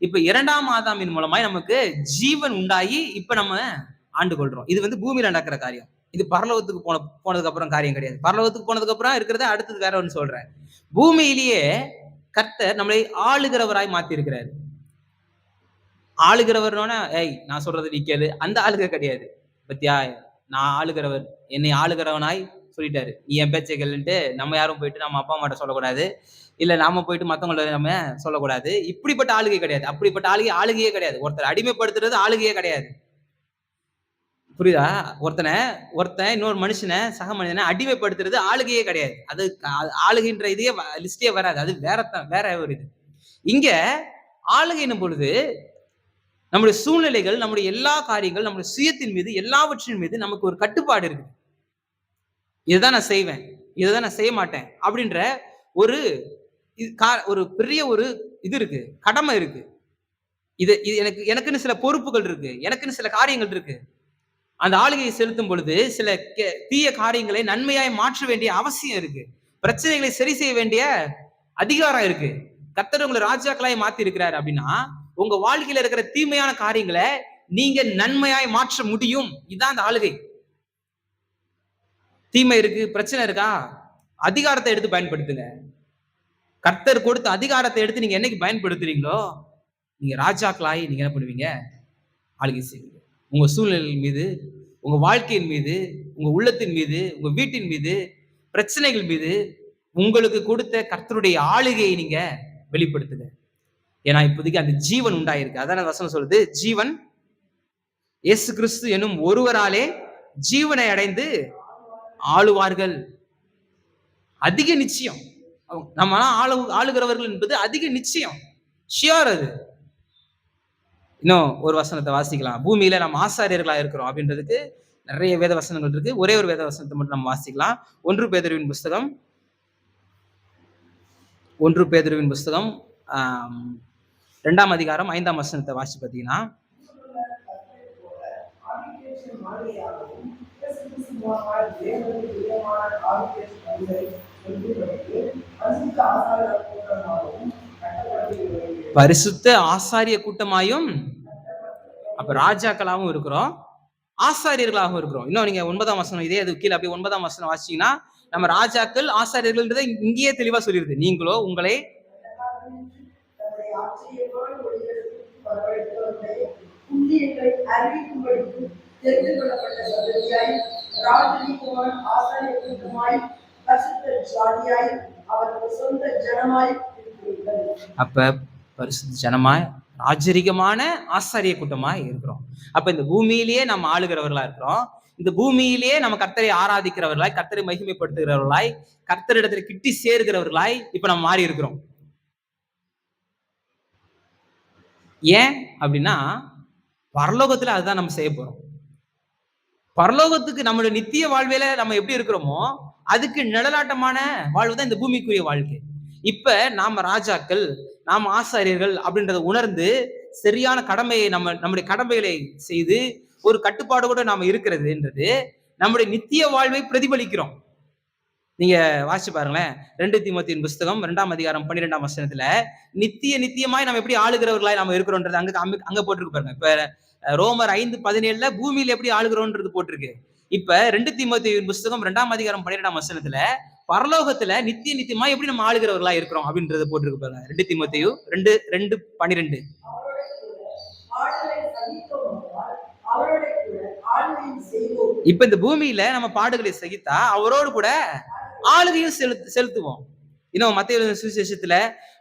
இப்ப 2ஆம் ஆதாமின் மூலமாய் நமக்கு ஜீவன் உண்டாகி இப்ப நம்ம ஆண்டு கொள்றோம். இது பூமியில நடக்கிற காரியம். இது பரலோகத்துக்கு போனதுக்கு அப்புறம் காரியம் கிடையாது. பரலோகத்துக்கு போனதுக்கு அப்புறம் இருக்கிறத அடுத்தது வேற ஒன்று சொல்றேன். பூமியிலேயே கர்த்தர் நம்மளை ஆளுகிறவராய் மாத்தி இருக்கிறாரு. ஆளுகிறவர்னா, ஏய் நான் சொல்றது நீ கேளு, அந்த ஆளுக கிடையாது. பத்தியா, நான் ஆளுகிறவர், என்னை ஆளுகிறவனாய் சொல்லிட்டாரு. நீ என் பேச்சை கேளுன்ட்டு நம்ம யாரும் போயிட்டு நம்ம அப்பா அம்மாட்ட சொல்லக்கூடாது. இல்ல நாம போயிட்டு மத்தவங்கள நம்ம சொல்லக்கூடாது. இப்படிப்பட்ட ஆளுகை கிடையாது. அப்படிப்பட்ட ஆளுகையே கிடையாது. ஒருத்தர் அடிமைப்படுத்துறது ஆளுகையே கிடையாது. புரியுதா? ஒருத்தன் இன்னொரு மனுஷனை, சக மனிதனை அடிமைப்படுத்துறது ஆளுகையே கிடையாது. அது ஆளுகின்ற இதையே லிஸ்டே வராது. அது வேற ஒரு இது. இங்க ஆளுகைன்னும் பொழுது நம்முடைய சூழ்நிலைகள், நம்முடைய எல்லா காரியங்கள், நம்முடைய சுயத்தின் மீது, எல்லாவற்றின் மீது நமக்கு ஒரு கட்டுப்பாடு இருக்கு. இதுதான் நான் செய்வேன், இதுதான் நான் செய்ய மாட்டேன் அப்படின்ற ஒரு பெரிய ஒரு இது இருக்கு, கடமை இருக்கு. இது எனக்குன்னு சில பொறுப்புகள் இருக்கு, எனக்குன்னு சில காரியங்கள் இருக்கு. அந்த ஆளுகையை செலுத்தும் பொழுது சில தீய காரியங்களை நன்மையாய் மாற்ற வேண்டிய அவசியம் இருக்கு. பிரச்சனைகளை சரி செய்ய வேண்டிய அதிகாரம் இருக்கு. கர்த்தர் உங்களை ராஜாக்களாய் மாத்தி இருக்கிறார் அப்படின்னா, உங்க வாழ்க்கையில இருக்கிற தீமையான காரியங்களை நீங்க நன்மையாய் மாற்ற முடியும். இதுதான் அந்த ஆளுகை. தீமை இருக்கு, பிரச்சனை இருக்கா, அதிகாரத்தை எடுத்து பயன்படுத்துங்க. கர்த்தர் கொடுத்த அதிகாரத்தை எடுத்து நீங்க என்னைக்கு பயன்படுத்துறீங்களோ, நீங்க ராஜாக்களாய் நீங்க என்ன பண்ணுவீங்க? ஆளுகை செய்வீங்க. உங்க சூழ்நிலை மீது, உங்க வாழ்க்கையின் மீது, உங்க உள்ளத்தின் மீது, உங்க வீட்டின் மீது, பிரச்சனைகள் மீது உங்களுக்கு கொடுத்த கர்த்தருடைய ஆளுகையை நீங்க வெளிப்படுத்துங்க. ஏன்னா இப்போதைக்கு அந்த ஜீவன் உண்டாயிருக்கு. அதான் வசனம் சொல்லுது, ஜீவன் இயேசு கிறிஸ்து என்னும் ஒருவராலே ஜீவனை அடைந்து ஆளுவார்கள். அதிக நிச்சயம். நம்ம ஆளுகிறவர்கள் என்பது அதிக நிச்சயம், ஷியோர். அது இன்னும் ஒரு வசனத்தை வாசிக்கலாம். பூமியில நம்ம ஆசாரியர்களா இருக்கிறோம் அப்படின்றதுக்கு நிறைய வேத வசனங்கள் இருக்கு. ஒரே ஒரு வேத வசனத்தை மட்டும் நம்ம வாசிக்கலாம். 1 பேதுருவின் புஸ்தகம் 2ஆம் அதிகாரம் 5ஆம் வசனத்தை வாசி பார்த்தீங்கன்னா, பரிசுத்த ஆசாரிய கூட்டமாயும், அப்ப ராஜாக்களாகவும் இருக்கிறோம், ஆசாரியர்களாகவும் இருக்கிறோம். இன்னும் நீங்க 9ஆம் வசனம், இதே அது கீழே அப்படியே 9ஆம் வசனம் வாசிச்சீங்கன்னா, நம்ம ராஜாக்கள் ஆசாரியர்கள்ன்றதை இங்கேயே தெளிவா சொல்லியிருக்கு. நீங்களோ உங்களை அப்ப பரிசுத்த ஜனமாய் ராஜரிகமான ஆசாரிய கூட்டமாய் இருக்கிறோம். அப்ப இந்த பூமியிலேயே நம்ம ஆளுகிறவர்களா இருக்கிறோம். இந்த பூமியிலேயே நம்ம கர்த்தரை ஆராதிக்கிறவர்களாய், கர்த்தரை மகிமைப்படுத்துகிறவர்களாய், கர்த்தரிடத்துல கிட்டி சேர்கிறவர்களாய் இப்ப நம்ம மாறி இருக்கிறோம். ஏன் அப்படின்னா, பரலோகத்துல அதுதான் நம்ம செய்ய போறோம். பரலோகத்துக்கு நம்மளுடைய நித்திய வாழ்வில நம்ம எப்படி இருக்கிறோமோ, அதுக்கு நிழலாட்டமான வாழ்வு தான் இந்த பூமிக்குரிய வாழ்க்கை. இப்ப நாம ராஜாக்கள், நாம ஆசாரியர்கள் அப்படின்றத உணர்ந்து, சரியான கடமையை நம்முடைய கடமைகளை செய்து, ஒரு கட்டுப்பாடோட நாம இருக்கிறதுன்றது, நம்முடைய நித்திய வாழ்வை பிரதிபலிக்கிறோம். நீங்க வாசிச்சு பாருங்களேன். 2 தீமோத்தேயுவின் புஸ்தகம் 2ஆம் அதிகாரம் 12ஆம் வசனத்துல, நித்தியமாய் நம்ம எப்படி ஆளுகிறவர்களாய் நாம இருக்கிறோம்ன்றது அங்க போட்டிருக்கு பாருங்க. இப்ப ரோமர் 5:17ல பூமியில எப்படி ஆளுகிறோம்ன்றது போட்டிருக்கு. இப்ப 2 தீமோத்தேயுவின் புஸ்தகம் 2ஆம் அதிகாரம் 12ஆம் வசனத்துல, பரலோகத்துல நித்தியமாய் எப்படி நம்ம ஆளுகிறவர்களா இருக்கிறோம் அப்படின்றத போட்டிருக்கு பாருங்க. 2 தீமோத்தேயு 2:12. இப்ப இந்த பூமியில நம்ம பாடுகளை சகித்தா அவரோடு கூட ஆளுகையும் செலுத்துவோம். இன்னும் மத்தேயு சுவிசேஷத்துல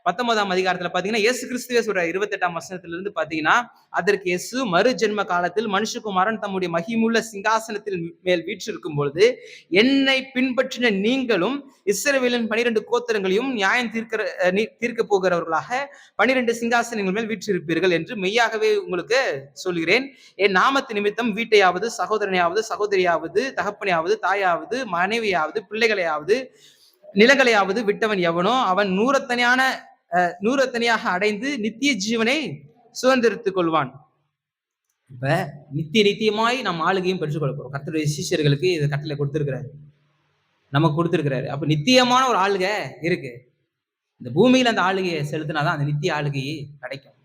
19ஆம் அதிகாரத்துல பாத்தீங்கன்னா, இயேசு கிறிஸ்துவே சொல்ற 28ஆம் வசனத்துல இருந்து பாத்தீங்கன்னா, அதற்கு இயேசு மறு ஜென்ம காலத்தில் மனுஷகுமாரன் தம்முடைய மகிமுள்ள சிங்காசனத்தில் மேல் வீற்றிருக்கும் பொழுது, என்னை பின்பற்றின நீங்களும் இஸ்ரவேலின் 12 கோத்திரங்களையும் நியாயம் தீர்க்க போகிறவர்களாக 12 சிங்காசனங்கள் மேல் வீற்றிருப்பீர்கள் என்று மெய்யாகவே உங்களுக்கு சொல்கிறேன். என் நாமத்து நிமித்தம் வீட்டையாவது, சகோதரனையாவது, சகோதரியாவது, தகப்பனையாவது, தாயாவது, மனைவியாவது, பிள்ளைகளையாவது, நிலங்களையாவது விட்டவன் எவனோ அவன் நூறத்தனையாக அடைந்து நித்திய ஜீவனை சுதந்திரித்துக் கொள்வான். இப்ப நித்தியமாய் நாம் ஆளுகையும் பெற்றுக்கொள்ள போறோம். கர்த்தருடைய சீஷர்களுக்கு இதை கட்டளை கொடுத்திருக்கிறாரு, நமக்கு கொடுத்திருக்கிறாரு. அப்ப நித்தியமான ஒரு ஆளுகை இருக்கு. இந்த பூமியில அந்த ஆளுகையை செலுத்தினாதான் அந்த நித்திய ஆளுகையை கிடைக்கும்.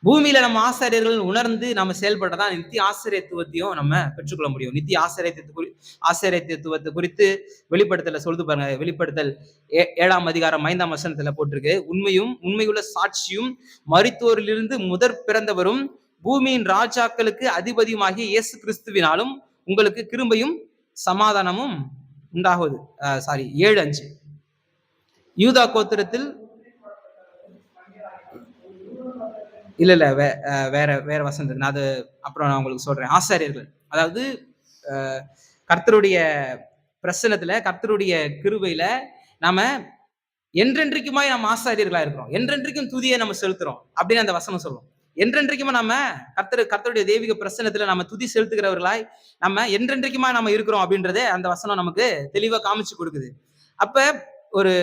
பூமியில நம்ம ஆசிரியர்கள் உணர்ந்து நம்ம செயல்பட்டதான் நித்திய ஆசிரியத்துவத்தையும் நம்ம பெற்றுக்கொள்ள முடியும். நித்திய ஆசிரியத்துவத்தை குறித்து வெளிப்படுத்தல சொல்லுது பாருங்க. வெளிப்படுத்தல் 7ஆம் அதிகாரம் 5ஆம் வசனத்துல போட்டிருக்கு, உண்மையுள்ள சாட்சியும் மரித்தோரிலிருந்து முதற் பிறந்தவரும் பூமியின் ராஜாக்களுக்கு அதிபதியுமாகிய இயேசு கிறிஸ்துவினாலும் உங்களுக்கு கிருபையும் சமாதானமும் உண்டாகுது. 7:5. யூதா கோத்திரத்தில் இல்ல வேற வசனம் இருக்கு. நான் அது அப்புறம் நான் உங்களுக்கு சொல்றேன். ஆசாரியர்கள், அதாவது கர்த்தருடைய பிரசன்னத்துல, கர்த்தருடைய கிருபையில நாம என்றென்றைக்குமாய் நம்ம ஆசாரியர்களா இருக்கிறோம். என்றென்றைக்கும் துதியை நம்ம செலுத்துறோம் அப்படின்னு அந்த வசனம் சொல்லும். என்றென்றைக்குமா நம்ம கர்த்தருடைய தெய்வீக பிரசன்னத்துல நம்ம துதி செலுத்துகிறவர்களாய் நம்ம என்றென்றைக்குமா நம்ம இருக்கிறோம் அப்படின்றதே அந்த வசனம் நமக்கு தெளிவா காமிச்சு கொடுக்குது. அப்ப ஒரு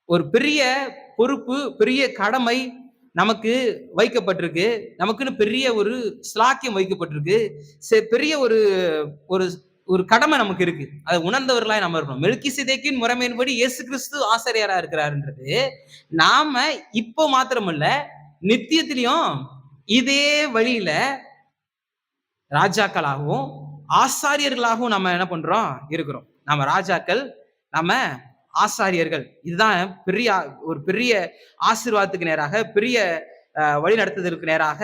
ஒரு பெரிய பொறுப்பு, பெரிய கடமை நமக்கு வைக்கப்பட்டிருக்கு. நமக்குன்னு பெரிய ஒரு ஸ்லாக்கியம் வைக்கப்பட்டிருக்கு. பெரிய ஒரு ஒரு ஒரு கடமை நமக்கு இருக்கு. அதை உணர்ந்தவர்களாய் நம்ம இருக்கணும். மெல்கிசேதேக்கின் முறைமையின்படி இயேசு கிறிஸ்து ஆசாரியரா இருக்கிறாருன்றது நாம இப்போ மாத்திரமல்ல, நித்தியத்திலையும் இதே வழியில ராஜாக்களாகவும் ஆசாரியர்களாகவும் நம்ம என்ன பண்றோம் இருக்கிறோம். நம்ம ராஜாக்கள், நம்ம ஆசாரியர்கள். இதுதான் ஒரு பெரிய ஆசீர்வாதத்துக்கு நேராக, பெரிய வழி நடத்துதலுக்கு நேராக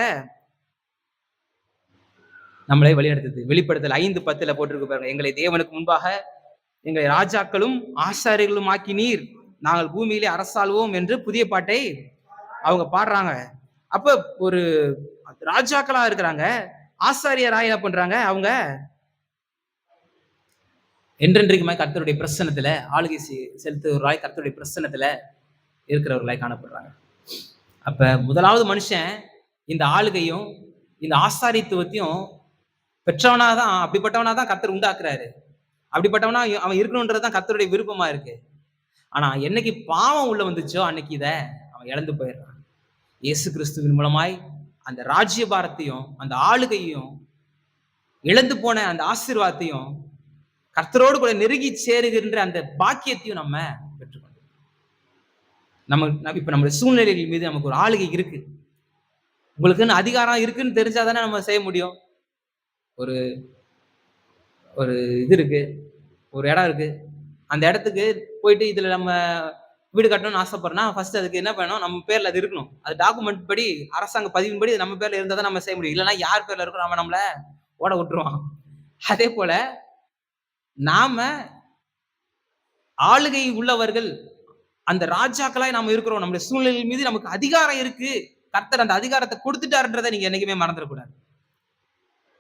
நம்மளை வழிநடத்துது. வெளிப்படுத்தல் 5:10 போட்டிருக்கு பாருங்க, எங்களை தேவனுக்கு முன்பாக எங்களை ராஜாக்களும் ஆசாரியர்களும் ஆக்கினீர், நாங்கள் பூமியிலே அரசாள்வோம் என்று புதிய பாட்டை அவங்க பாடுறாங்க. அப்ப ஒரு ராஜாக்களா இருக்கிறாங்க, ஆசாரியராய் என்ன பண்றாங்க, அவங்க என்றென்றைக்குமே கர்த்தருடைய பிரசன்னத்துல ஆளுகை செலுத்துவர்களாய், கர்த்தருடைய பிரசன்னத்துல இருக்கிறவர்களாய் காணப்படுறாங்க. அப்ப முதலாவது மனுஷன் இந்த ஆளுகையும் இந்த ஆசாரித்துவத்தையும் பெற்றவனாதான், அப்படிப்பட்டவனாதான் கர்த்தர் உண்டாக்குறாரு. அப்படிப்பட்டவனா அவன் இருக்கணும்ன்றதுதான் கர்த்தருடைய விருப்பமா இருக்கு. ஆனா என்னைக்கு பாவம் உள்ள வந்துச்சோ அன்னைக்கு இத அவன் இழந்து போயிடுறான். இயேசு கிறிஸ்துவின் மூலமாய் அந்த ராஜ்யபாரத்தையும் அந்த ஆளுகையும் இழந்து போன அந்த ஆசீர்வாதத்தையும் கர்த்தரோடு கூட நெருங்கி சேருகின்ற அந்த பாக்கியத்தையும் நம்ம பெற்றுக்கொண்டோம். இப்ப நம்மளுடைய சூழ்நிலைகள் மீது நமக்கு ஒரு ஆளுகை இருக்கு. உங்களுக்குன்னு அதிகாரம் இருக்குன்னு தெரிஞ்சாதானே நம்ம செய்ய முடியும். ஒரு ஒரு இது இருக்கு, ஒரு இடம் இருக்கு, அந்த இடத்துக்கு போயிட்டு இதுல நம்ம வீடு கட்டணும்னு ஆசைப்படுறோம்னா ஃபர்ஸ்ட் அதுக்கு என்ன பண்ணணும், நம்ம பேர்ல அது இருக்கணும். அது டாக்குமெண்ட் படி, அரசாங்க பதிவின்படி நம்ம பேர்ல இருந்தா தான் நம்ம செய்ய முடியும். இல்லைன்னா யார் பேர்ல இருக்கணும் அவன் நம்மள ஓட விட்டுருவான். அதே போல நாம ஆளுகை உள்ளவர்கள், அந்த ராஜாக்களாய் நாம இருக்கிறோம். நம்முடைய சூழ்நிலை மீது நமக்கு அதிகாரம் இருக்கு. கர்த்தர் அந்த அதிகாரத்தை கொடுத்துட்டாருன்றதை நீங்க என்னைக்குமே மறந்துடக்கூடாது.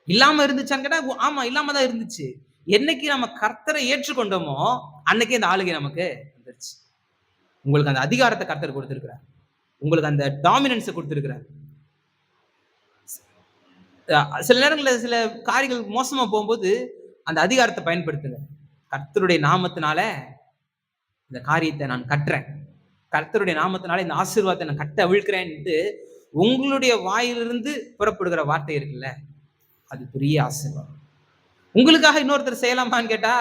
இல்லாம இருந்துச்சான்னு கேட்டா ஆமா, இல்லாம தான் இருந்துச்சு. என்னைக்கு நம்ம கர்த்தரை ஏற்றுக்கொண்டோமோ அன்னைக்கே அந்த ஆளுகை நமக்கு வந்துருச்சு. உங்களுக்கு அந்த அதிகாரத்தை கர்த்தர் கொடுத்திருக்கிறார். உங்களுக்கு அந்த டாமினன்ஸை கொடுத்திருக்கிறார். சில நேரங்கள்ல சில காரியங்கள் மோசமா போகும்போது அந்த அதிகாரத்தை பயன்படுத்துங்க. கர்த்தருடைய நாமத்தினால இந்த காரியத்தை நான் கட்டுறேன். கர்த்தருடைய நாமத்தினால இந்த ஆசீர்வாதத்தை நான் கட்ட அவிழ்க்கிறேன்ட்டு உங்களுடைய வாயிலிருந்து புறப்படுகிற வார்த்தை இருக்குல்ல, அது பெரிய ஆசீர்வாதம். உங்களுக்காக இன்னொருத்தர் செய்யலாமான்னு கேட்டா,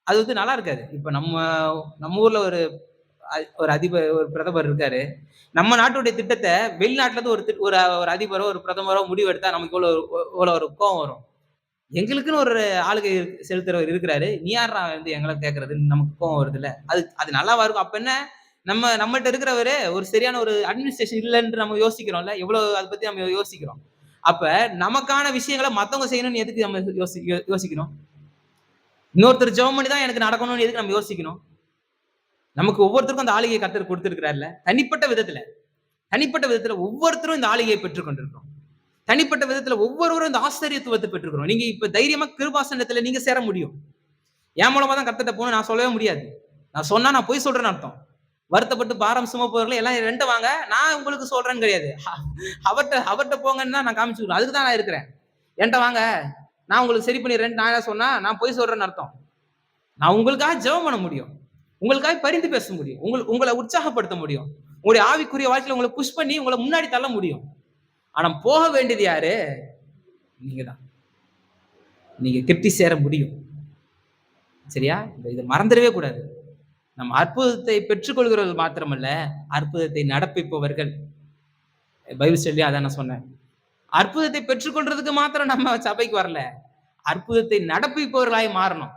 அது வந்து நல்லா இருக்காது. இப்ப நம்ம நம்ம ஊர்ல ஒரு அதிபர், ஒரு பிரதமர் இருக்காரு. நம்ம நாட்டுடைய திட்டத்த வெளிநாட்டுல இருந்து ஒரு ஒரு அதிபரோ, ஒரு பிரதமரோ முடிவெடுத்தா நமக்கு இவ்வளவு ஒரு கோவம் வரும். எங்களுக்குன்னு ஒரு ஆளுகை செலுத்துறவர் இருக்கிறாரு. நீ யார்றா வந்து எங்கள கேட்கறதுன்னு நமக்கு கோவம் வருதுல்ல. அது அது நல்லாவா இருக்கும்? அப்ப என்ன? நம்மட்ட இருக்கிறவரு ஒரு சரியான ஒரு அட்மினிஸ்ட்ரேஷன் இல்லன்னு நம்ம யோசிக்கிறோம்ல. எவ்வளவு அத பத்தி நம்ம யோசிக்கிறோம். அப்ப நமக்கான விஷயங்கள மத்தவங்க செய்யணும்னு எதுக்கு நம்ம யோசிக்கணும்? இன்னொருத்தர் ஜெபம் பண்ணி தான் எனக்கு நடக்கணும்னு எதுக்கு நம்ம யோசிக்கணும்? நமக்கு ஒவ்வொருத்தருக்கும் அந்த ஆளுகையை கர்த்தர் குடுத்திருக்கிறார்ல. தனிப்பட்ட விதத்துல ஒவ்வொருத்தரும் இந்த ஆளுகையை பெற்றுக் கொண்டிருக்கிறோம். தனிப்பட்ட விதத்துல ஒவ்வொருவரும் இந்த ஆச்சரியத்துவத்தை பெற்றுக்கிறோம். நீங்க இப்ப தைரியமா கிருபாசனத்துல நீங்க சேர முடியும். என் மூலமா தான் கர்த்தர்ட்ட போகணும்னு நான் சொல்லவே முடியாது. நான் சொன்னா நான் பொய் சொல்றேன்னு அர்த்தம். வருத்தப்பட்டு பாரம் சுமப்பவர்களே எல்லாம் என்ட்ட வாங்க. நான் உங்களுக்கு சொல்றேன்னு கிடையாது. அவர்ட்ட போங்கன்னு தான் நான் காமிச்சுக்கிறேன். அதுக்கு தான் நான் இருக்கிறேன். என்ட்ட வாங்க. நான் உங்களுக்கு சரி பண்ணிடுறேன்னு நான் என்ன சொன்னா, நான் பொய் சொல்றேன்னு அர்த்தம். நான் உங்களுக்காக ஜெபம் பண்ண முடியும். உங்களுக்காக பரிந்து பேச முடியும். உங்கள உற்சாகப்படுத்த முடியும். உங்களுடைய ஆவிக்குரிய வாழ்க்கையில உங்கள புஷ் பண்ணி உங்கள முன்னாடி தள்ள முடியும். ஆனா போக வேண்டியது யாரு? நீங்க தான். நீங்க கிட்டி சேர முடியும். சரியா? இத மறந்துடவே கூடாது. நம்ம அற்புதத்தை பெற்றுக்கொள்கிறவர்கள் மாத்திரமல்ல, அற்புதத்தை நடப்பிப்பவர்கள். பைபிள் ஸ்டடிலயே அதான் நான் சொன்னேன். அற்புதத்தை பெற்றுக்கொள்றதுக்கு மாத்திரம் நம்ம சபைக்கு வரல. அற்புதத்தை நடப்பிப்பவர்களாய் மாறணும்.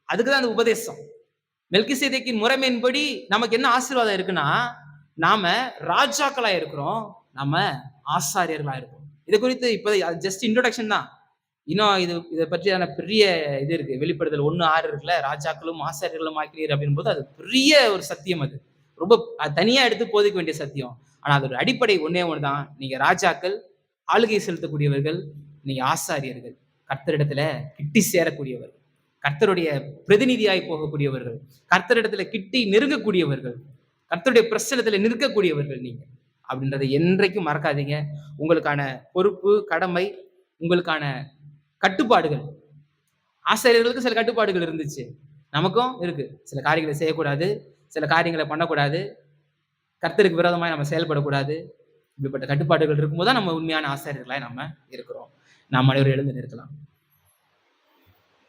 அதுக்கு தான் அந்த உபதேசம். மெல்கிசேதேக்கின் முறைமையின்படி நமக்கு என்ன ஆசீர்வாதம் இருக்குன்னா, நாம ராஜாக்களா இருக்கிறோம். நாம ஆசாரியர்களா இருக்கிறோம். இது குறித்து இப்ப ஜஸ்ட் இன்ட்ரோடக்ஷன் தான். இன்னும் இத பற்றியான பெரிய இது இருக்கு. வெளிப்படுத்தல் 1:6 இருக்குல்ல. ராஜாக்களும் ஆசாரியர்களும் ஆக்கிறீர் அப்படின்போது அது பெரிய ஒரு சத்தியம் அது. ரொம்ப தனியா எடுத்து போதிக்க வேண்டிய சத்தியம். ஆனா அதோட அடிப்படை ஒண்ணே ஒண்ணுதான். நீங்க ராஜாக்கள், ஆளுகை செலுத்தக்கூடியவர்கள், நீங்க ஆசாரியர்கள். கர்த்தரிடத்துல கிட்டி சேரக்கூடியவர்கள். கர்த்தருடைய பிரதிநிதியாய் போகக்கூடியவர்கள். கர்த்தரிடத்துல கிட்டி நெருங்கக்கூடியவர்கள். கர்த்தருடைய பிரசன்னத்துல நிற்கக்கூடியவர்கள் நீங்க. அப்படின்றத என்றைக்கும் மறக்காதீங்க. உங்களுக்கான பொறுப்பு, கடமை, உங்களுக்கான கட்டுப்பாடுகள். ஆசிரியர்களுக்கு சில கட்டுப்பாடுகள் இருந்துச்சு. நமக்கும் இருக்கு. சில காரியங்களை செய்யக்கூடாது. சில காரியங்களை பண்ணக்கூடாது. கர்த்தருக்கு விரோதமாய் நம்ம செயல்படக்கூடாது. இப்படிப்பட்ட கட்டுப்பாடுகள் இருக்கும்போது தான் நம்ம உண்மையான ஆசிரியர்களாய் நம்ம இருக்கிறோம். நாம் அனைவரும் எழுந்து நிற்கலாம்.